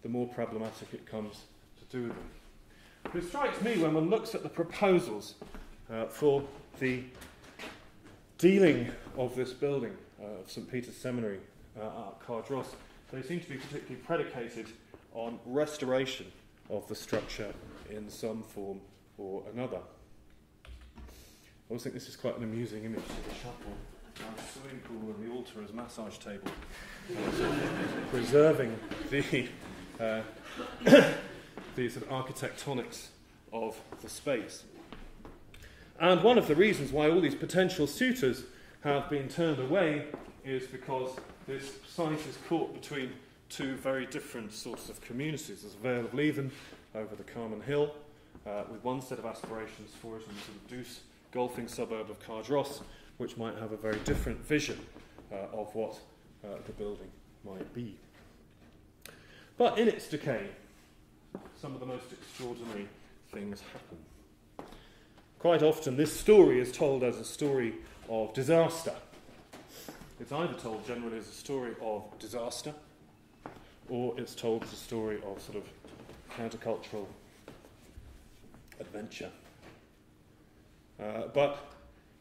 the more problematic it comes to do them. But it strikes me when one looks at the proposals for the dealing of this building of St Peter's Seminary at Cardross, they seem to be particularly predicated on restoration of the structure in some form or another. I always think this is quite an amusing image of the chapel, the swimming pool and the altar as massage table, preserving the sort of architectonics of the space. And one of the reasons why all these potential suitors have been turned away is because this site is caught between two very different sorts of communities. There's Vale of Leven over the Carmen Hill, with one set of aspirations for it, and the sort of Douce golfing suburb of Cardross, which might have a very different vision of what the building might be. But in its decay, some of the most extraordinary things happen. Quite often, this story is told as a story of disaster. It's either told generally as a story of disaster, or it's told as a story of sort of countercultural adventure. But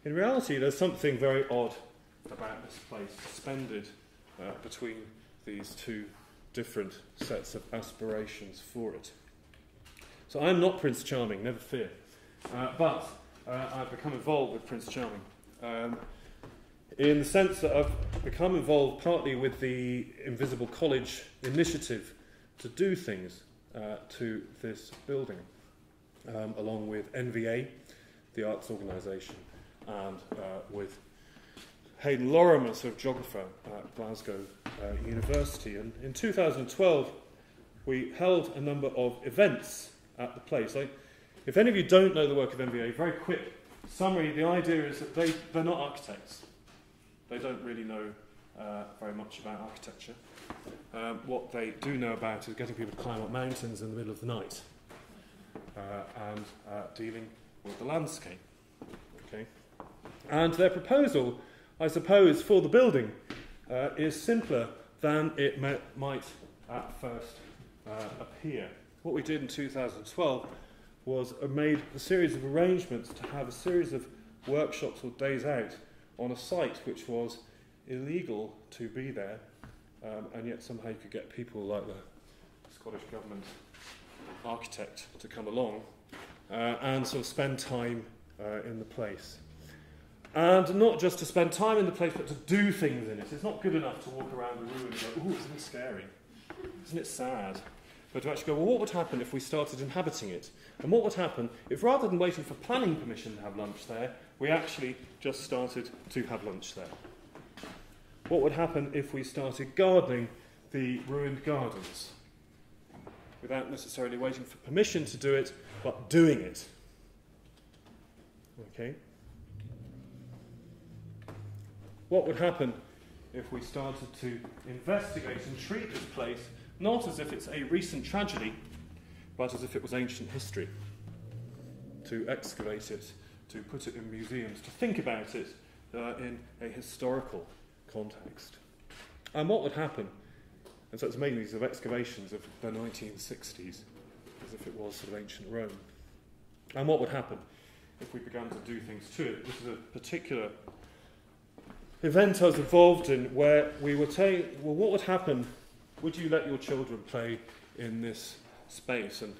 in reality, there's something very odd about this place, suspended between these two different sets of aspirations for it. So I'm not Prince Charming, never fear. But I've become involved with Prince Charming in the sense that I've become involved partly with the Invisible College initiative to do things to this building, along with NVA, the arts organisation, and with Hayden Lorham, a sort of geographer at Glasgow University. And in 2012, we held a number of events at the place. If any of you don't know the work of NVA, very quick summary, the idea is that they're not architects. They don't really know very much about architecture. What they do know about is getting people to climb up mountains in the middle of the night and dealing with the landscape. Okay? And their proposal, I suppose, for the building is simpler than it might at first appear. What we did in 2012 was made a series of arrangements to have a series of workshops or days out on a site which was illegal to be there, and yet somehow you could get people like the Scottish Government architect to come along and sort of spend time in the place. And not just to spend time in the place, but to do things in it. It's not good enough to walk around the ruin and go, ooh, isn't it scary? Isn't it sad? But to actually go, well, what would happen if we started inhabiting it? And what would happen if, rather than waiting for planning permission to have lunch there, we actually just started to have lunch there? What would happen if we started gardening the ruined gardens without necessarily waiting for permission to do it, but doing it? Okay? What would happen if we started to investigate and treat this place not as if it's a recent tragedy, but as if it was ancient history? To excavate it, to put it in museums, to think about it in a historical context. And what would happen? And so it's mainly these sort of excavations of the 1960s, as if it was sort of ancient Rome. And what would happen if we began to do things to it? This is a particular event I was involved in where we were saying, well, what would happen? Would you let your children play in this space? And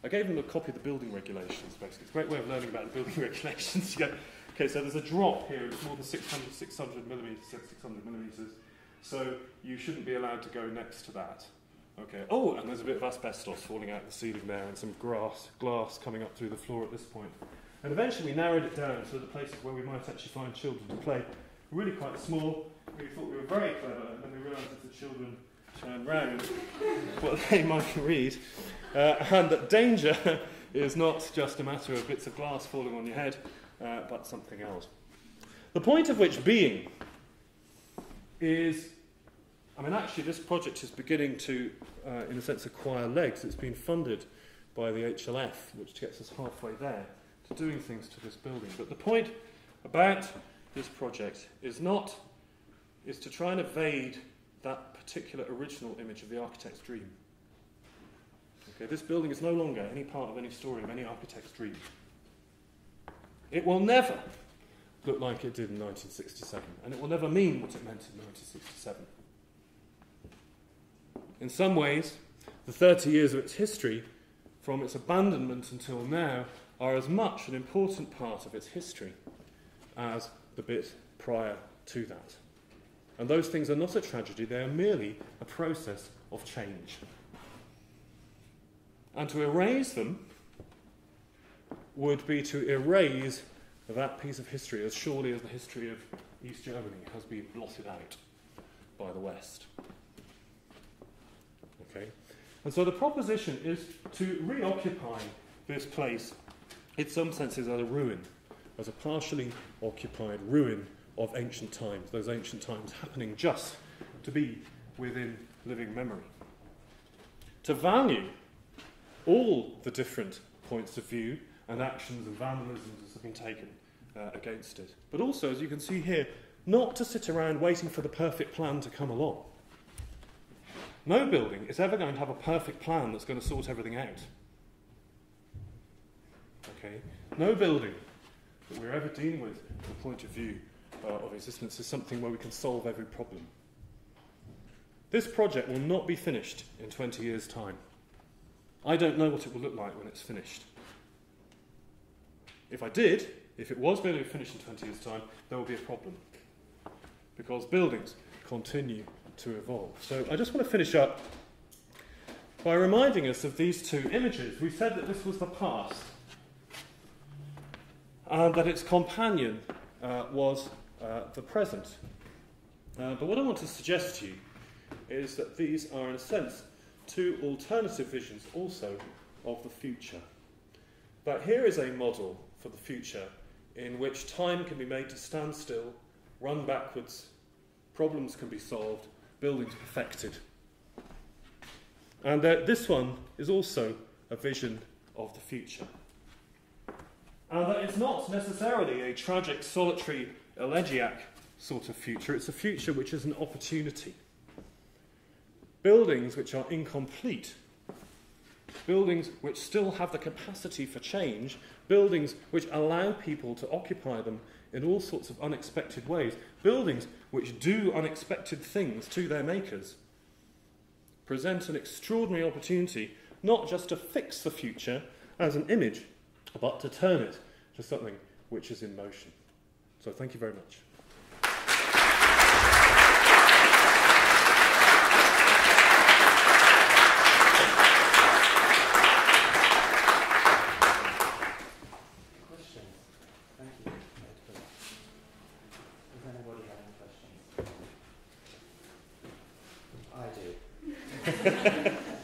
I gave them a copy of the building regulations, basically. It's a great way of learning about the building regulations. You go, okay, so there's a drop here. It's more than 600 millimetres. So you shouldn't be allowed to go next to that. Okay. Oh, and there's a bit of asbestos falling out of the ceiling there and some glass coming up through the floor at this point. And eventually we narrowed it down to the places where we might actually find children to play. Really quite small. We thought we were very clever, and then we realised that the children turned round what they might read, and that danger is not just a matter of bits of glass falling on your head, but something else. The point of which being is, actually this project is beginning to, in a sense, acquire legs. It's been funded by the HLF, which gets us halfway there to doing things to this building. But the point about this project is to try and evade that particular original image of the architect's dream. Okay, this building is no longer any part of any story of any architect's dream. It will never look like it did in 1967, and it will never mean what it meant in 1967. In some ways, the 30 years of its history, from its abandonment until now, are as much an important part of its history as the bit prior to that. And those things are not a tragedy, they are merely a process of change. And to erase them would be to erase that piece of history as surely as the history of East Germany has been blotted out by the West. Okay? And so the proposition is to reoccupy this place, in some senses, as a ruin, as a partially occupied ruin of ancient times, those ancient times happening just to be within living memory. To value all the different points of view and actions and vandalisms that have been taken against it. But also, as you can see here, not to sit around waiting for the perfect plan to come along. No building is ever going to have a perfect plan that's going to sort everything out. Okay? No building that we're ever dealing with from the point of view of existence is something where we can solve every problem. This project will not be finished in 20 years' time. I don't know what it will look like when it's finished. If I did, if it was going to be finished in 20 years' time, there will be a problem. Because buildings continue to evolve. So I just want to finish up by reminding us of these two images. We said that this was the past, and that its companion was the present. But what I want to suggest to you is that these are, in a sense, two alternative visions also of the future. But here is a model for the future in which time can be made to stand still, run backwards, problems can be solved, buildings perfected. And this one is also a vision of the future. And that it's not necessarily a tragic, solitary, elegiac sort of future. It's a future which is an opportunity. Buildings which are incomplete, buildings which still have the capacity for change, buildings which allow people to occupy them in all sorts of unexpected ways, buildings which do unexpected things to their makers, present an extraordinary opportunity not just to fix the future as an image, but to turn it to something which is in motion. So thank you very much.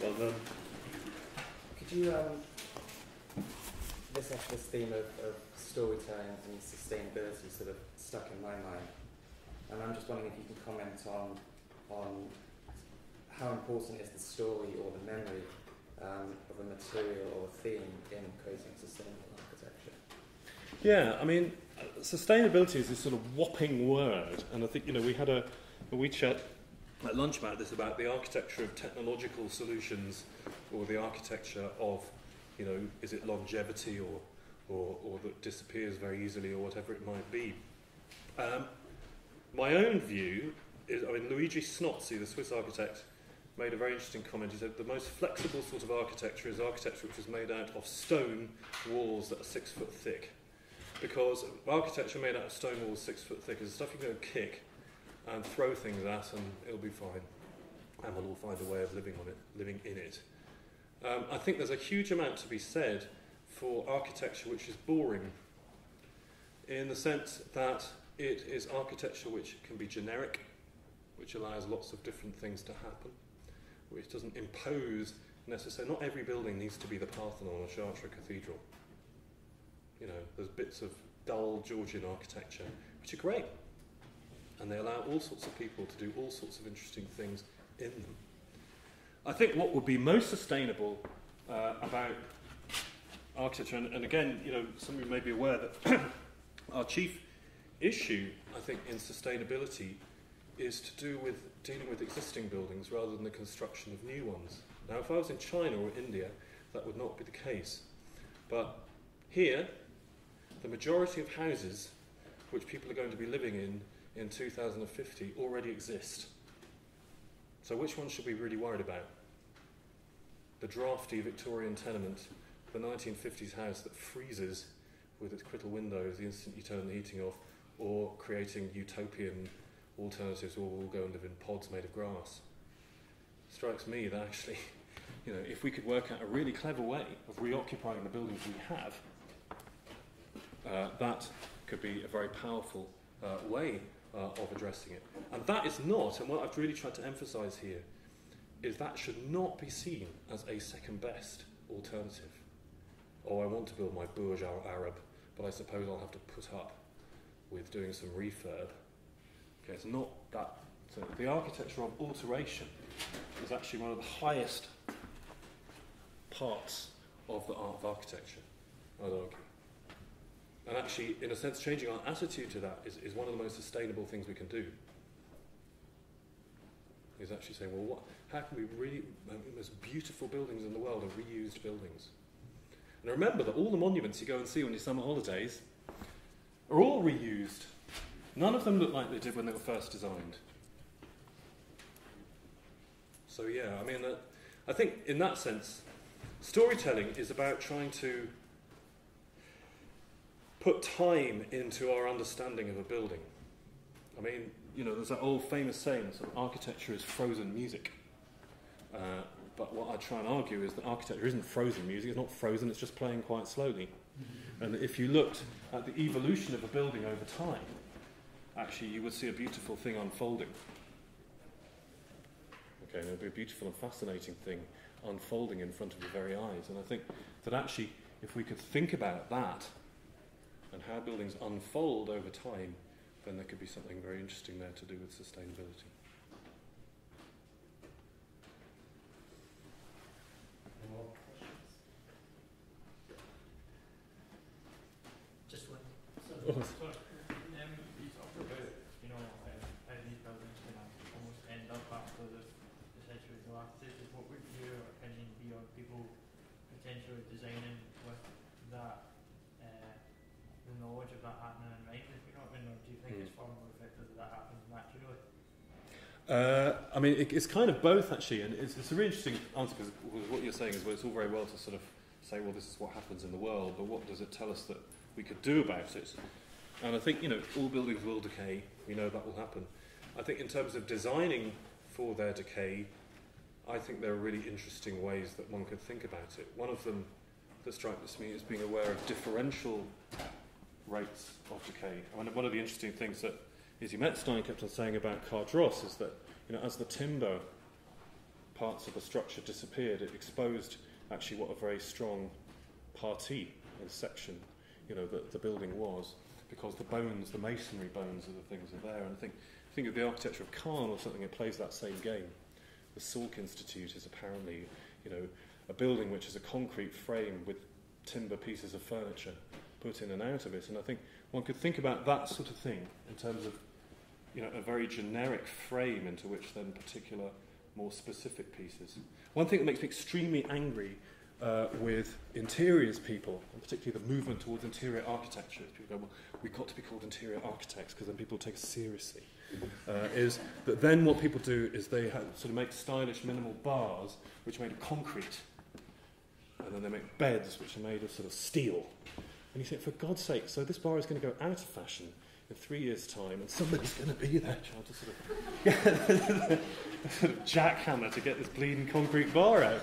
Well done. Could you, this theme of storytelling and sustainability sort of stuck in my mind, and I'm just wondering if you can comment on how important is the story or the memory of a material or a theme in creating sustainable architecture? Yeah, I mean, sustainability is this sort of whopping word, and I think, we had a wee chat at lunch about this, about the architecture of technological solutions, or the architecture of, is it longevity or that disappears very easily, or whatever it might be. My own view is, Luigi Snozzi, the Swiss architect, made a very interesting comment. He said the most flexible sort of architecture is architecture which is made out of stone walls that are 6 foot thick. Because architecture made out of stone walls 6 foot thick is stuff you can go kick and throw things at, and it'll be fine, and we'll all find a way of living in it. I think there's a huge amount to be said for architecture which is boring, in the sense that it is architecture which can be generic, which allows lots of different things to happen, which doesn't impose necessarily. Not every building needs to be the Parthenon or Chartres Cathedral. There's bits of dull Georgian architecture which are great, and they allow all sorts of people to do all sorts of interesting things in them. I think what would be most sustainable about architecture, and again, some of you may be aware that our chief issue, I think, in sustainability is to do with dealing with existing buildings rather than the construction of new ones. Now, if I was in China or India, that would not be the case. But here, the majority of houses which people are going to be living in 2050 already exist. So which one should we be really worried about? The drafty Victorian tenement, the 1950s house that freezes with its crystal windows the instant you turn the heating off, or creating utopian alternatives where we'll go and live in pods made of grass? Strikes me that actually, if we could work out a really clever way of reoccupying the buildings we have, that could be a very powerful way of addressing it. And that is not, and what I've really tried to emphasise here, is that should not be seen as a second best alternative. I want to build my Burj Al Arab, but I suppose I'll have to put up with doing some refurb. Okay, it's not that. So the architecture of alteration is actually one of the highest parts of the art of architecture, I'd argue. And actually, in a sense, changing our attitude to that is one of the most sustainable things we can do. Is actually saying, well, how can we really, the most beautiful buildings in the world are reused buildings. And remember that all the monuments you go and see on your summer holidays are all reused. None of them look like they did when they were first designed. So yeah, I mean, I think in that sense, storytelling is about trying to put time into our understanding of a building. I mean, you know, there's that old famous saying, sort of, architecture is frozen music. But what I try and argue is that architecture isn't frozen music, it's not frozen, it's just playing quite slowly. And if you looked at the evolution of a building over time, actually you would see a beautiful thing unfolding. Okay, and it would be a beautiful and fascinating thing unfolding in front of your very eyes. And I think that actually, if we could think about that, and how buildings unfold over time, then there could be something very interesting there to do with sustainability. Any more questions? Just one. You talked about, how these buildings can almost end up after they've essentially dilapidated. What would your opinion be on people potentially designing with that, the knowledge of that happening in mind, if you know what I mean? Or do you think it's far more effective that that happens naturally? I mean, it's kind of both, actually, and it's a really interesting answer, because what you're saying is, well, it's all very well to sort of say, well, this is what happens in the world, but what does it tell us that we could do about it? And I think, all buildings will decay. We know that will happen. I think in terms of designing for their decay, I think there are really interesting ways that one could think about it. One of them that strikes me is being aware of differential rates of decay. I mean, one of the interesting things that Izzy Metstein kept on saying about Cardross is that, as the timber parts of the structure disappeared, it exposed actually what a very strong partie and section, the building was, because the bones, the masonry bones of the things are there. And I think of the architecture of Caen or something, it plays that same game. The Salk Institute is apparently, a building which is a concrete frame with timber pieces of furniture put in and out of it. And I think one could think about that sort of thing in terms of, a very generic frame into which then particular, more specific pieces. One thing that makes me extremely angry with interiors people, and particularly the movement towards interior architecture, people go, well, we've got to be called interior architects because then people take us seriously, is that then what people do is they sort of make stylish minimal bars which are made of concrete, and then they make beds which are made of sort of steel. And you think, for God's sake, so this bar is going to go out of fashion in 3 years' time, and somebody's going to be there trying to sort of, sort of jackhammer to get this bleeding concrete bar out.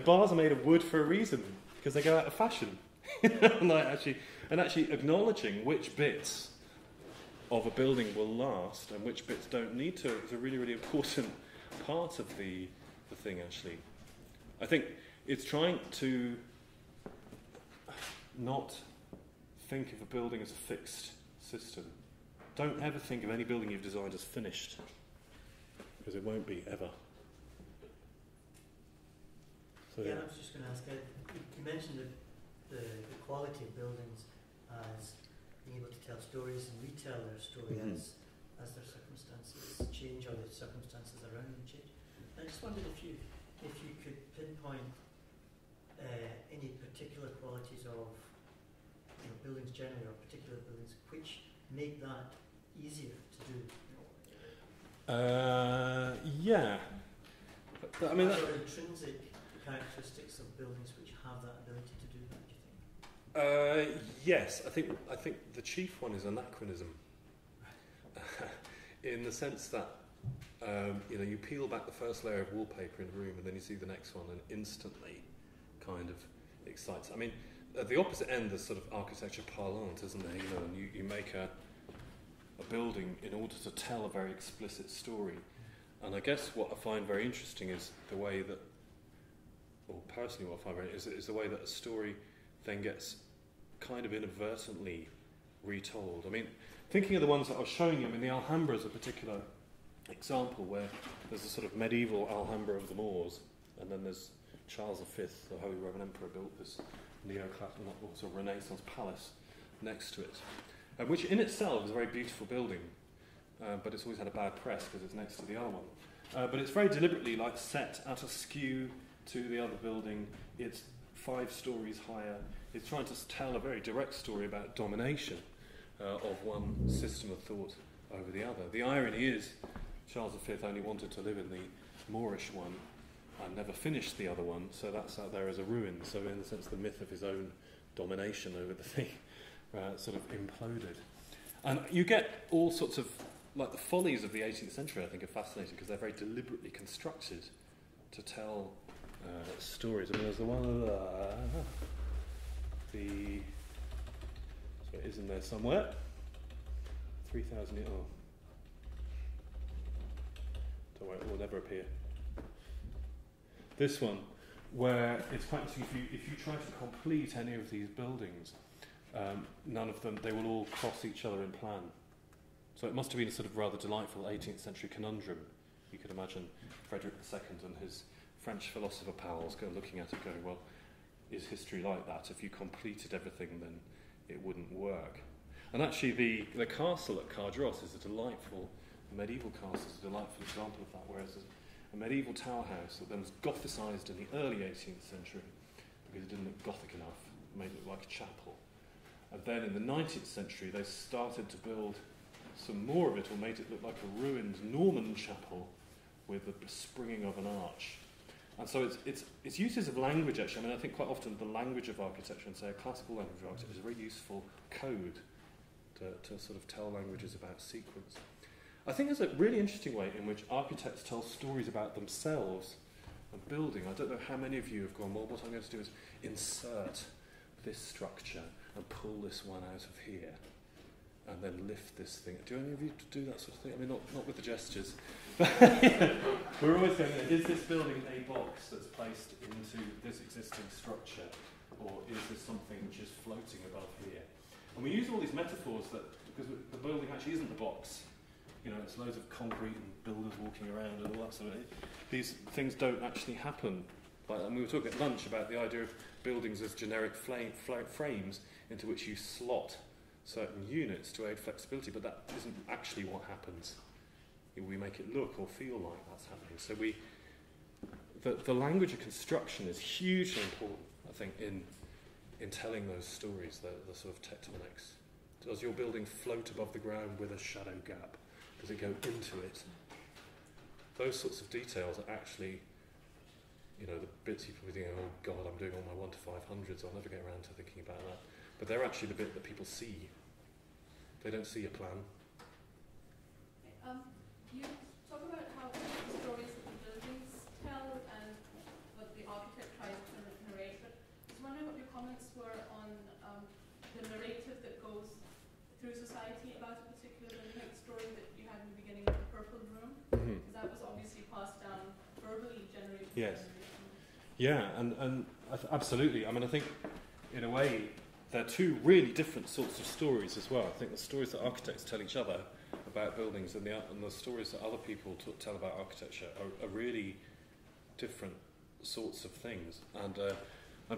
Bars are made of wood for a reason, because they go out of fashion. and actually acknowledging which bits of a building will last and which bits don't need to is a really, really important part of the thing, actually. I think it's trying to not think of a building as a fixed system. Don't ever think of any building you've designed as finished, because it won't be, ever. So, I was just going to ask, you mentioned the quality of buildings as being able to tell stories and retell their story as their circumstances change or the circumstances around them change. I just wondered if you could pinpoint any particular qualities of buildings generally, or particular buildings which make that easier to do. Yeah. But, I mean, are there intrinsic characteristics of buildings which have that ability to do that, do you think? Yes, I think the chief one is anachronism. In the sense that you peel back the first layer of wallpaper in a room and then you see the next one and instantly kind of excites. I mean, at the opposite end there's sort of architecture parlante, isn't there? And you make a building in order to tell a very explicit story. And I guess what I find very interesting is the way that, or personally what I find very interesting is the way that a story then gets kind of inadvertently retold. I mean, thinking of the ones that I was showing you, I mean, the Alhambra is a particular example where there's a sort of medieval Alhambra of the Moors, and then there's Charles V, the Holy Roman Emperor, built this neo-classical, also Renaissance palace next to it, which in itself is a very beautiful building, but it's always had a bad press because it's next to the other one. But it's very deliberately like set at a skew to the other building. It's 5 stories higher. It's trying to tell a very direct story about domination of one system of thought over the other. The irony is Charles V only wanted to live in the Moorish one and never finished the other one, so that's out there as a ruin. So in a sense the myth of his own domination over the thing sort of imploded. And you get all sorts of, like the follies of the 18th century I think are fascinating because they're very deliberately constructed to tell stories. I mean there's the one so it is in there somewhere. 3,000 years. Oh. Don't worry, it will never appear. This one, where it's quite interesting, if you try to complete any of these buildings, none of them, they will all cross each other in plan. So it must have been a sort of rather delightful 18th century conundrum. You could imagine Frederick II and his French philosopher pals looking at it going, well, is history like that? If you completed everything, then it wouldn't work. And actually the castle at Cardross is a delightful, medieval castle is a delightful example of that, whereas a medieval tower house that then was Gothicized in the early 18th century because it didn't look Gothic enough, made it look like a chapel. And then in the 19th century they started to build some more of it, or made it look like a ruined Norman chapel with the springing of an arch. And so it's uses of language actually. I mean I think quite often the language of architecture, and say a classical language of architecture, is a very useful code to sort of tell languages about sequence. I think there's a really interesting way in which architects tell stories about themselves and building. I don't know how many of you have gone, well, what I'm going to do is insert this structure and pull this one out of here and then lift this thing. Do any of you do that sort of thing? I mean, not with the gestures. We're always going, is this building a box that's placed into this existing structure, or is this something which is floating above here? And we use all these metaphors because the building actually isn't the box. You know, it's loads of concrete and builders walking around and all that sort of thing. These things don't actually happen. And we were talking at lunch about the idea of buildings as generic frames into which you slot certain units to aid flexibility, but that isn't actually what happens. We make it look or feel like that's happening. So the language of construction is hugely important, I think, in telling those stories, the sort of tectonics. Does your building float above the ground with a shadow gap? Does it go into it? Those sorts of details are actually, you know, the bits you probably think, oh God, I'm doing all my 1 to 500s, I'll never get around to thinking about that. But they're actually the bit that people see. They don't see a plan. You talk about how the stories that the buildings tell and what the architect tries to narrate, but I was wondering what your comments were on the narrative that goes through society about a particular building, like the story that you had in the beginning of the Purple Room, because that was obviously passed down verbally, generation to Yes. generation. Yeah, and absolutely. I mean, I think in a way they're two really different sorts of stories as well. I think the stories that architects tell each other about buildings and the stories that other people tell about architecture are really different sorts of things. And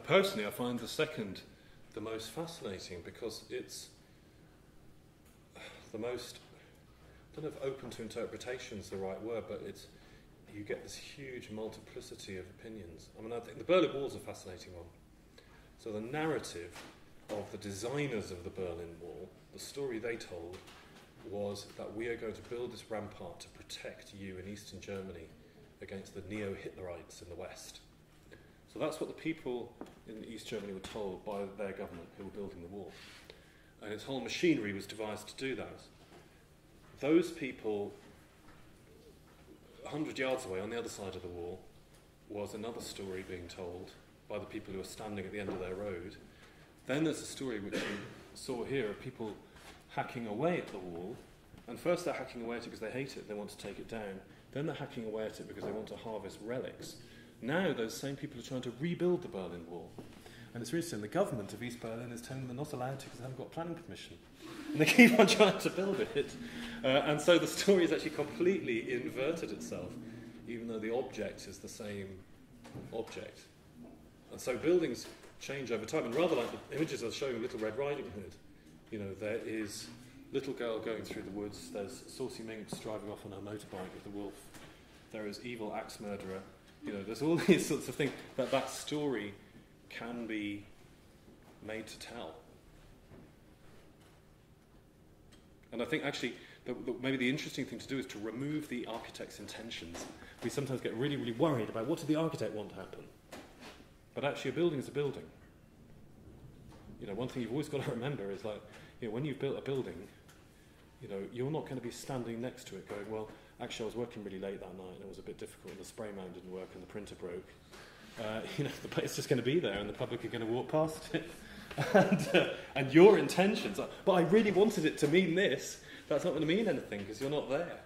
personally, I find the second the most fascinating because it's the most, I don't know if open to interpretation is the right word, but you get this huge multiplicity of opinions. I mean, I think the Berlin Wall is a fascinating one. So the narrative of the designers of the Berlin Wall, the story they told was that we are going to build this rampart to protect you in Eastern Germany against the neo-Hitlerites in the West. So that's what the people in East Germany were told by their government who were building the wall. And its whole machinery was devised to do that. Those people, 100 yards away on the other side of the wall, was another story being told by the people who were standing at the end of their road. Then there's a story which you saw here of people hacking away at the wall, and first they're hacking away at it because they hate it, they want to take it down. Then they're hacking away at it because they want to harvest relics. Now those same people are trying to rebuild the Berlin Wall. And it's really interesting, the government of East Berlin is telling them they're not allowed to because they haven't got planning permission. And they keep on trying to build it. And so the story has actually completely inverted itself, even though the object is the same object. And so buildings change over time. And rather like the images I was showing Little Red Riding Hood, you know, there is little girl going through the woods, there's saucy minx driving off on her motorbike with the wolf, there is evil axe murderer, you know, there's all these sorts of things that story can be made to tell. And I think actually maybe the interesting thing to do is to remove the architect's intentions. We sometimes get really, really worried about what did the architect want to happen. But actually a building is a building. You know, one thing you've always got to remember is like, you know, when you've built a building, you know, you're not going to be standing next to it going, well, actually I was working really late that night and it was a bit difficult and the spray mount didn't work and the printer broke. You know, it's just going to be there and the public are going to walk past it. And your intentions are, but I really wanted it to mean this. That's not going to mean anything because you're not there.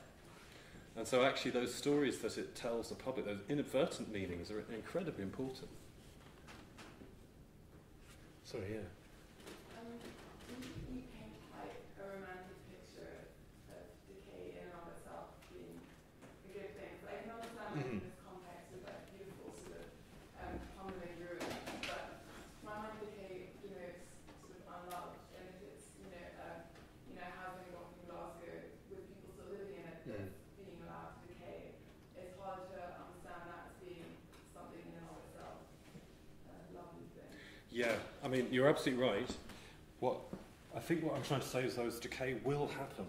And so actually those stories that it tells the public, those inadvertent meanings are incredibly important. Sorry, yeah. You paint quite a romantic picture of decay in and of itself being a good thing. So I can understand in this context of that beautiful sort of humbling ruin, but my mind decay denotes sort of unloved, and if it's housing block in Glasgow with people still living in it that's being allowed to decay, it's hard to understand that as being something in and of itself a lovely thing. Yeah, I mean, you're absolutely right. I think what I'm trying to say is those decay will happen.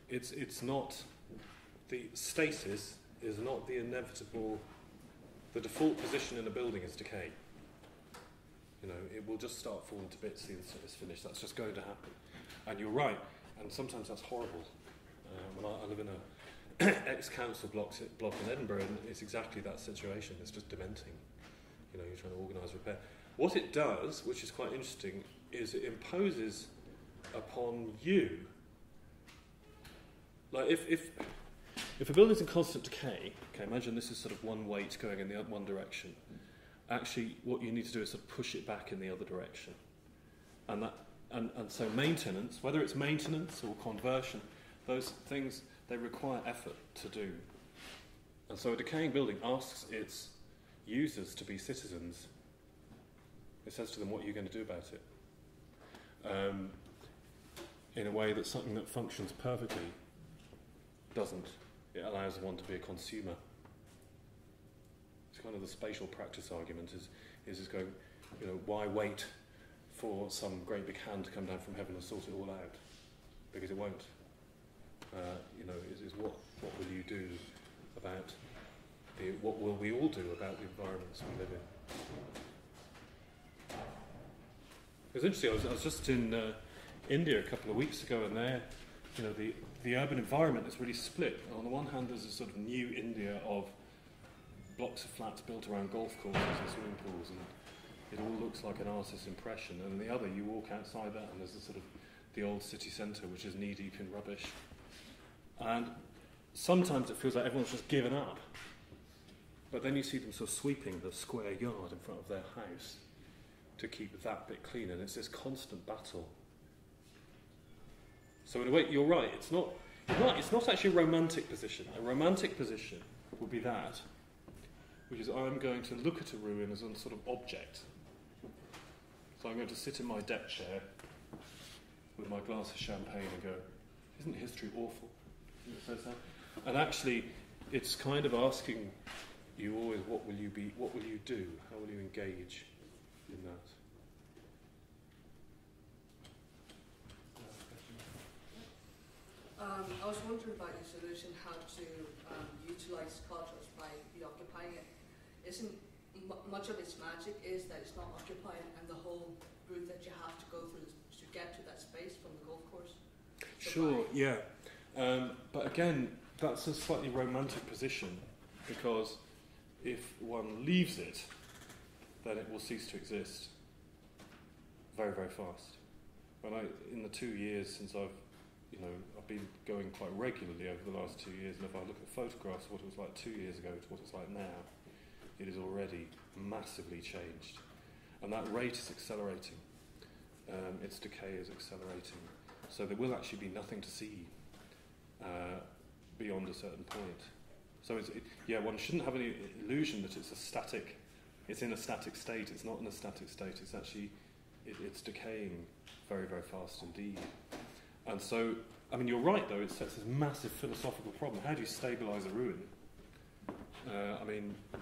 It's not, the stasis is not the inevitable, the default position in a building is decay. You know, it will just start falling to bits the instant it's finished. That's just going to happen. And you're right, and sometimes that's horrible. When I live in an ex-council block in Edinburgh, and it's exactly that situation. It's just dementing. You know, you're trying to organise repair. What it does, which is quite interesting, is it imposes upon you, like if a building's in constant decay, okay, imagine this is sort of one weight going in the one direction. Actually, what you need to do is sort of push it back in the other direction. And so maintenance, whether it's maintenance or conversion, those things, they require effort to do. And so a decaying building asks its users to be citizens. It says to them, what are you going to do about it? In a way that something that functions perfectly doesn't. It allows one to be a consumer. It's kind of the spatial practice argument is going, you know, why wait for some great big hand to come down from heaven and sort it all out? Because it won't. You know, is what will you do about what will we all do about the environments we live in? It was interesting. I was just in India a couple of weeks ago, and there, you know, the urban environment is really split. On the one hand, there's a sort of new India of blocks of flats built around golf courses and swimming pools, and it all looks like an artist's impression. And on the other, you walk outside that, and there's a sort of the old city centre, which is knee-deep in rubbish. And sometimes it feels like everyone's just given up. But then you see them sort of sweeping the square yard in front of their house to keep that bit clean, and it's this constant battle. So in a way, you're right. It's not actually a romantic position. A romantic position would be that, which is I'm going to look at a ruin as a sort of object. So I'm going to sit in my deck chair with my glass of champagne and go, isn't history awful? It says that. And actually, it's kind of asking you always, what will you be? What will you do? How will you engage in that? I was wondering about your solution, how to utilise cultures by reoccupying it. Isn't much of its magic is that it's not occupied, and the whole route that you have to go through to get to that space from the golf course? Sure, yeah. But again, that's a slightly romantic position, because if one leaves it, then it will cease to exist very, very fast. In the 2 years since I've been going quite regularly over the last 2 years, and if I look at photographs of what it was like 2 years ago to what it's like now, it is already massively changed. and that rate is accelerating. Its decay is accelerating. So there will actually be nothing to see beyond a certain point. So one shouldn't have any illusion that it's in a static state. It's not in a static state. It's actually, it's decaying very, very fast indeed. And so, I mean, you're right though, it sets this massive philosophical problem. How do you stabilise a ruin? I mean, I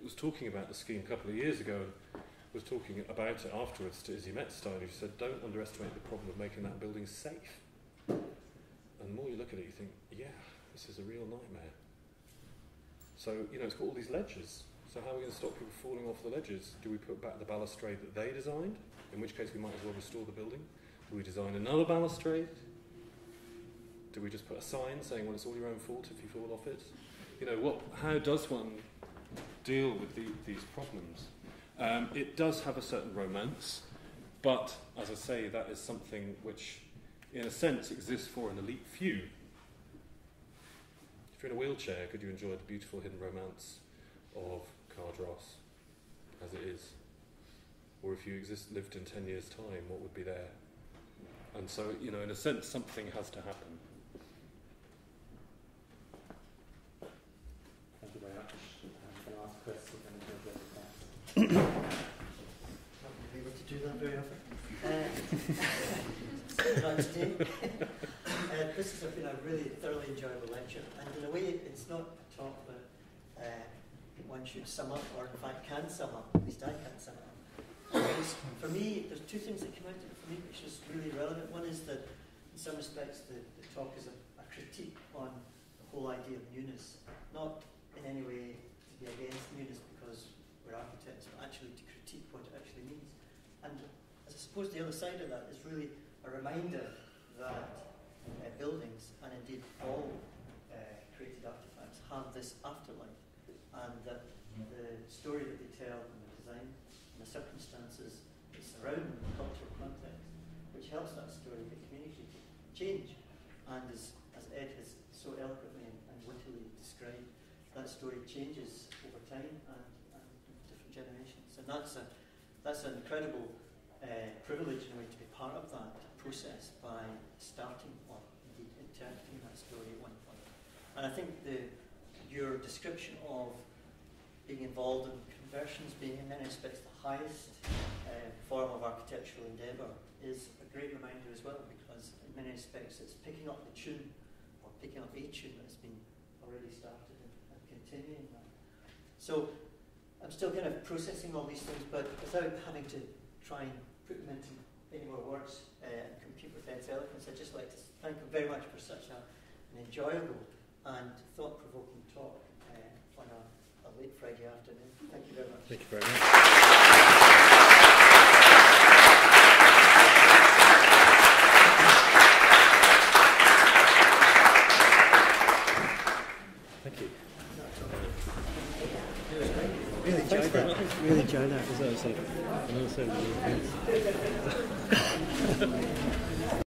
was talking about the scheme a couple of years ago, and was talking about it afterwards to Izzy Metstein, who said, don't underestimate the problem of making that building safe. And the more you look at it, you think, yeah, this is a real nightmare. So, it's got all these ledges. So how are we going to stop people falling off the ledges? Do we put back the balustrade that they designed? In which case we might as well restore the building. Do we design another balustrade? Do we just put a sign saying, well, it's all your own fault if you fall off it? How does one deal with these problems? It does have a certain romance, but, as I say, that is something which, in a sense, exists for an elite few. If you're in a wheelchair, could you enjoy the beautiful hidden romance of Cardross, as it is? Or if you lived in 10 years' time, what would be there? And so, in a sense, something has to happen. Thank you very much. I'm going to ask Chris if anything to add. Not going to be able to do that very often. Not today. This has been a really thoroughly enjoyable lecture, and in a way it's not a talk that one should sum up, or in fact can sum up, at least I can sum up. For me, there's two things that come out of it for me which is really relevant. One is that in some respects the talk is a critique on the whole idea of newness, not in any way to be against newness because we're architects, but actually to critique what it actually means. And I suppose the other side of that is really a reminder that buildings, and indeed all created artifacts, have this afterlife, and that the story that they tell and the design and the circumstances that surround the cultural context, which helps that story, the community, change. And as Ed has so eloquently and wittily described, that story changes over time and different generations. And that's an incredible privilege in a way to be part of that process by starting or indeed interpreting that story at one point. And I think your description of being involved in conversions being in many respects the highest form of architectural endeavour is a great reminder as well, because in many respects it's picking up the tune, or picking up a tune that's been already started and continuing that. So I'm still kind of processing all these things, but without having to try and put them into any more words and compete with Ed's eloquence, I'd just like to thank him very much for such an enjoyable and thought-provoking talk on a late Friday afternoon. Thank you very much. Thank you very much. Thank you. Really enjoyed that. Really enjoyed that. Another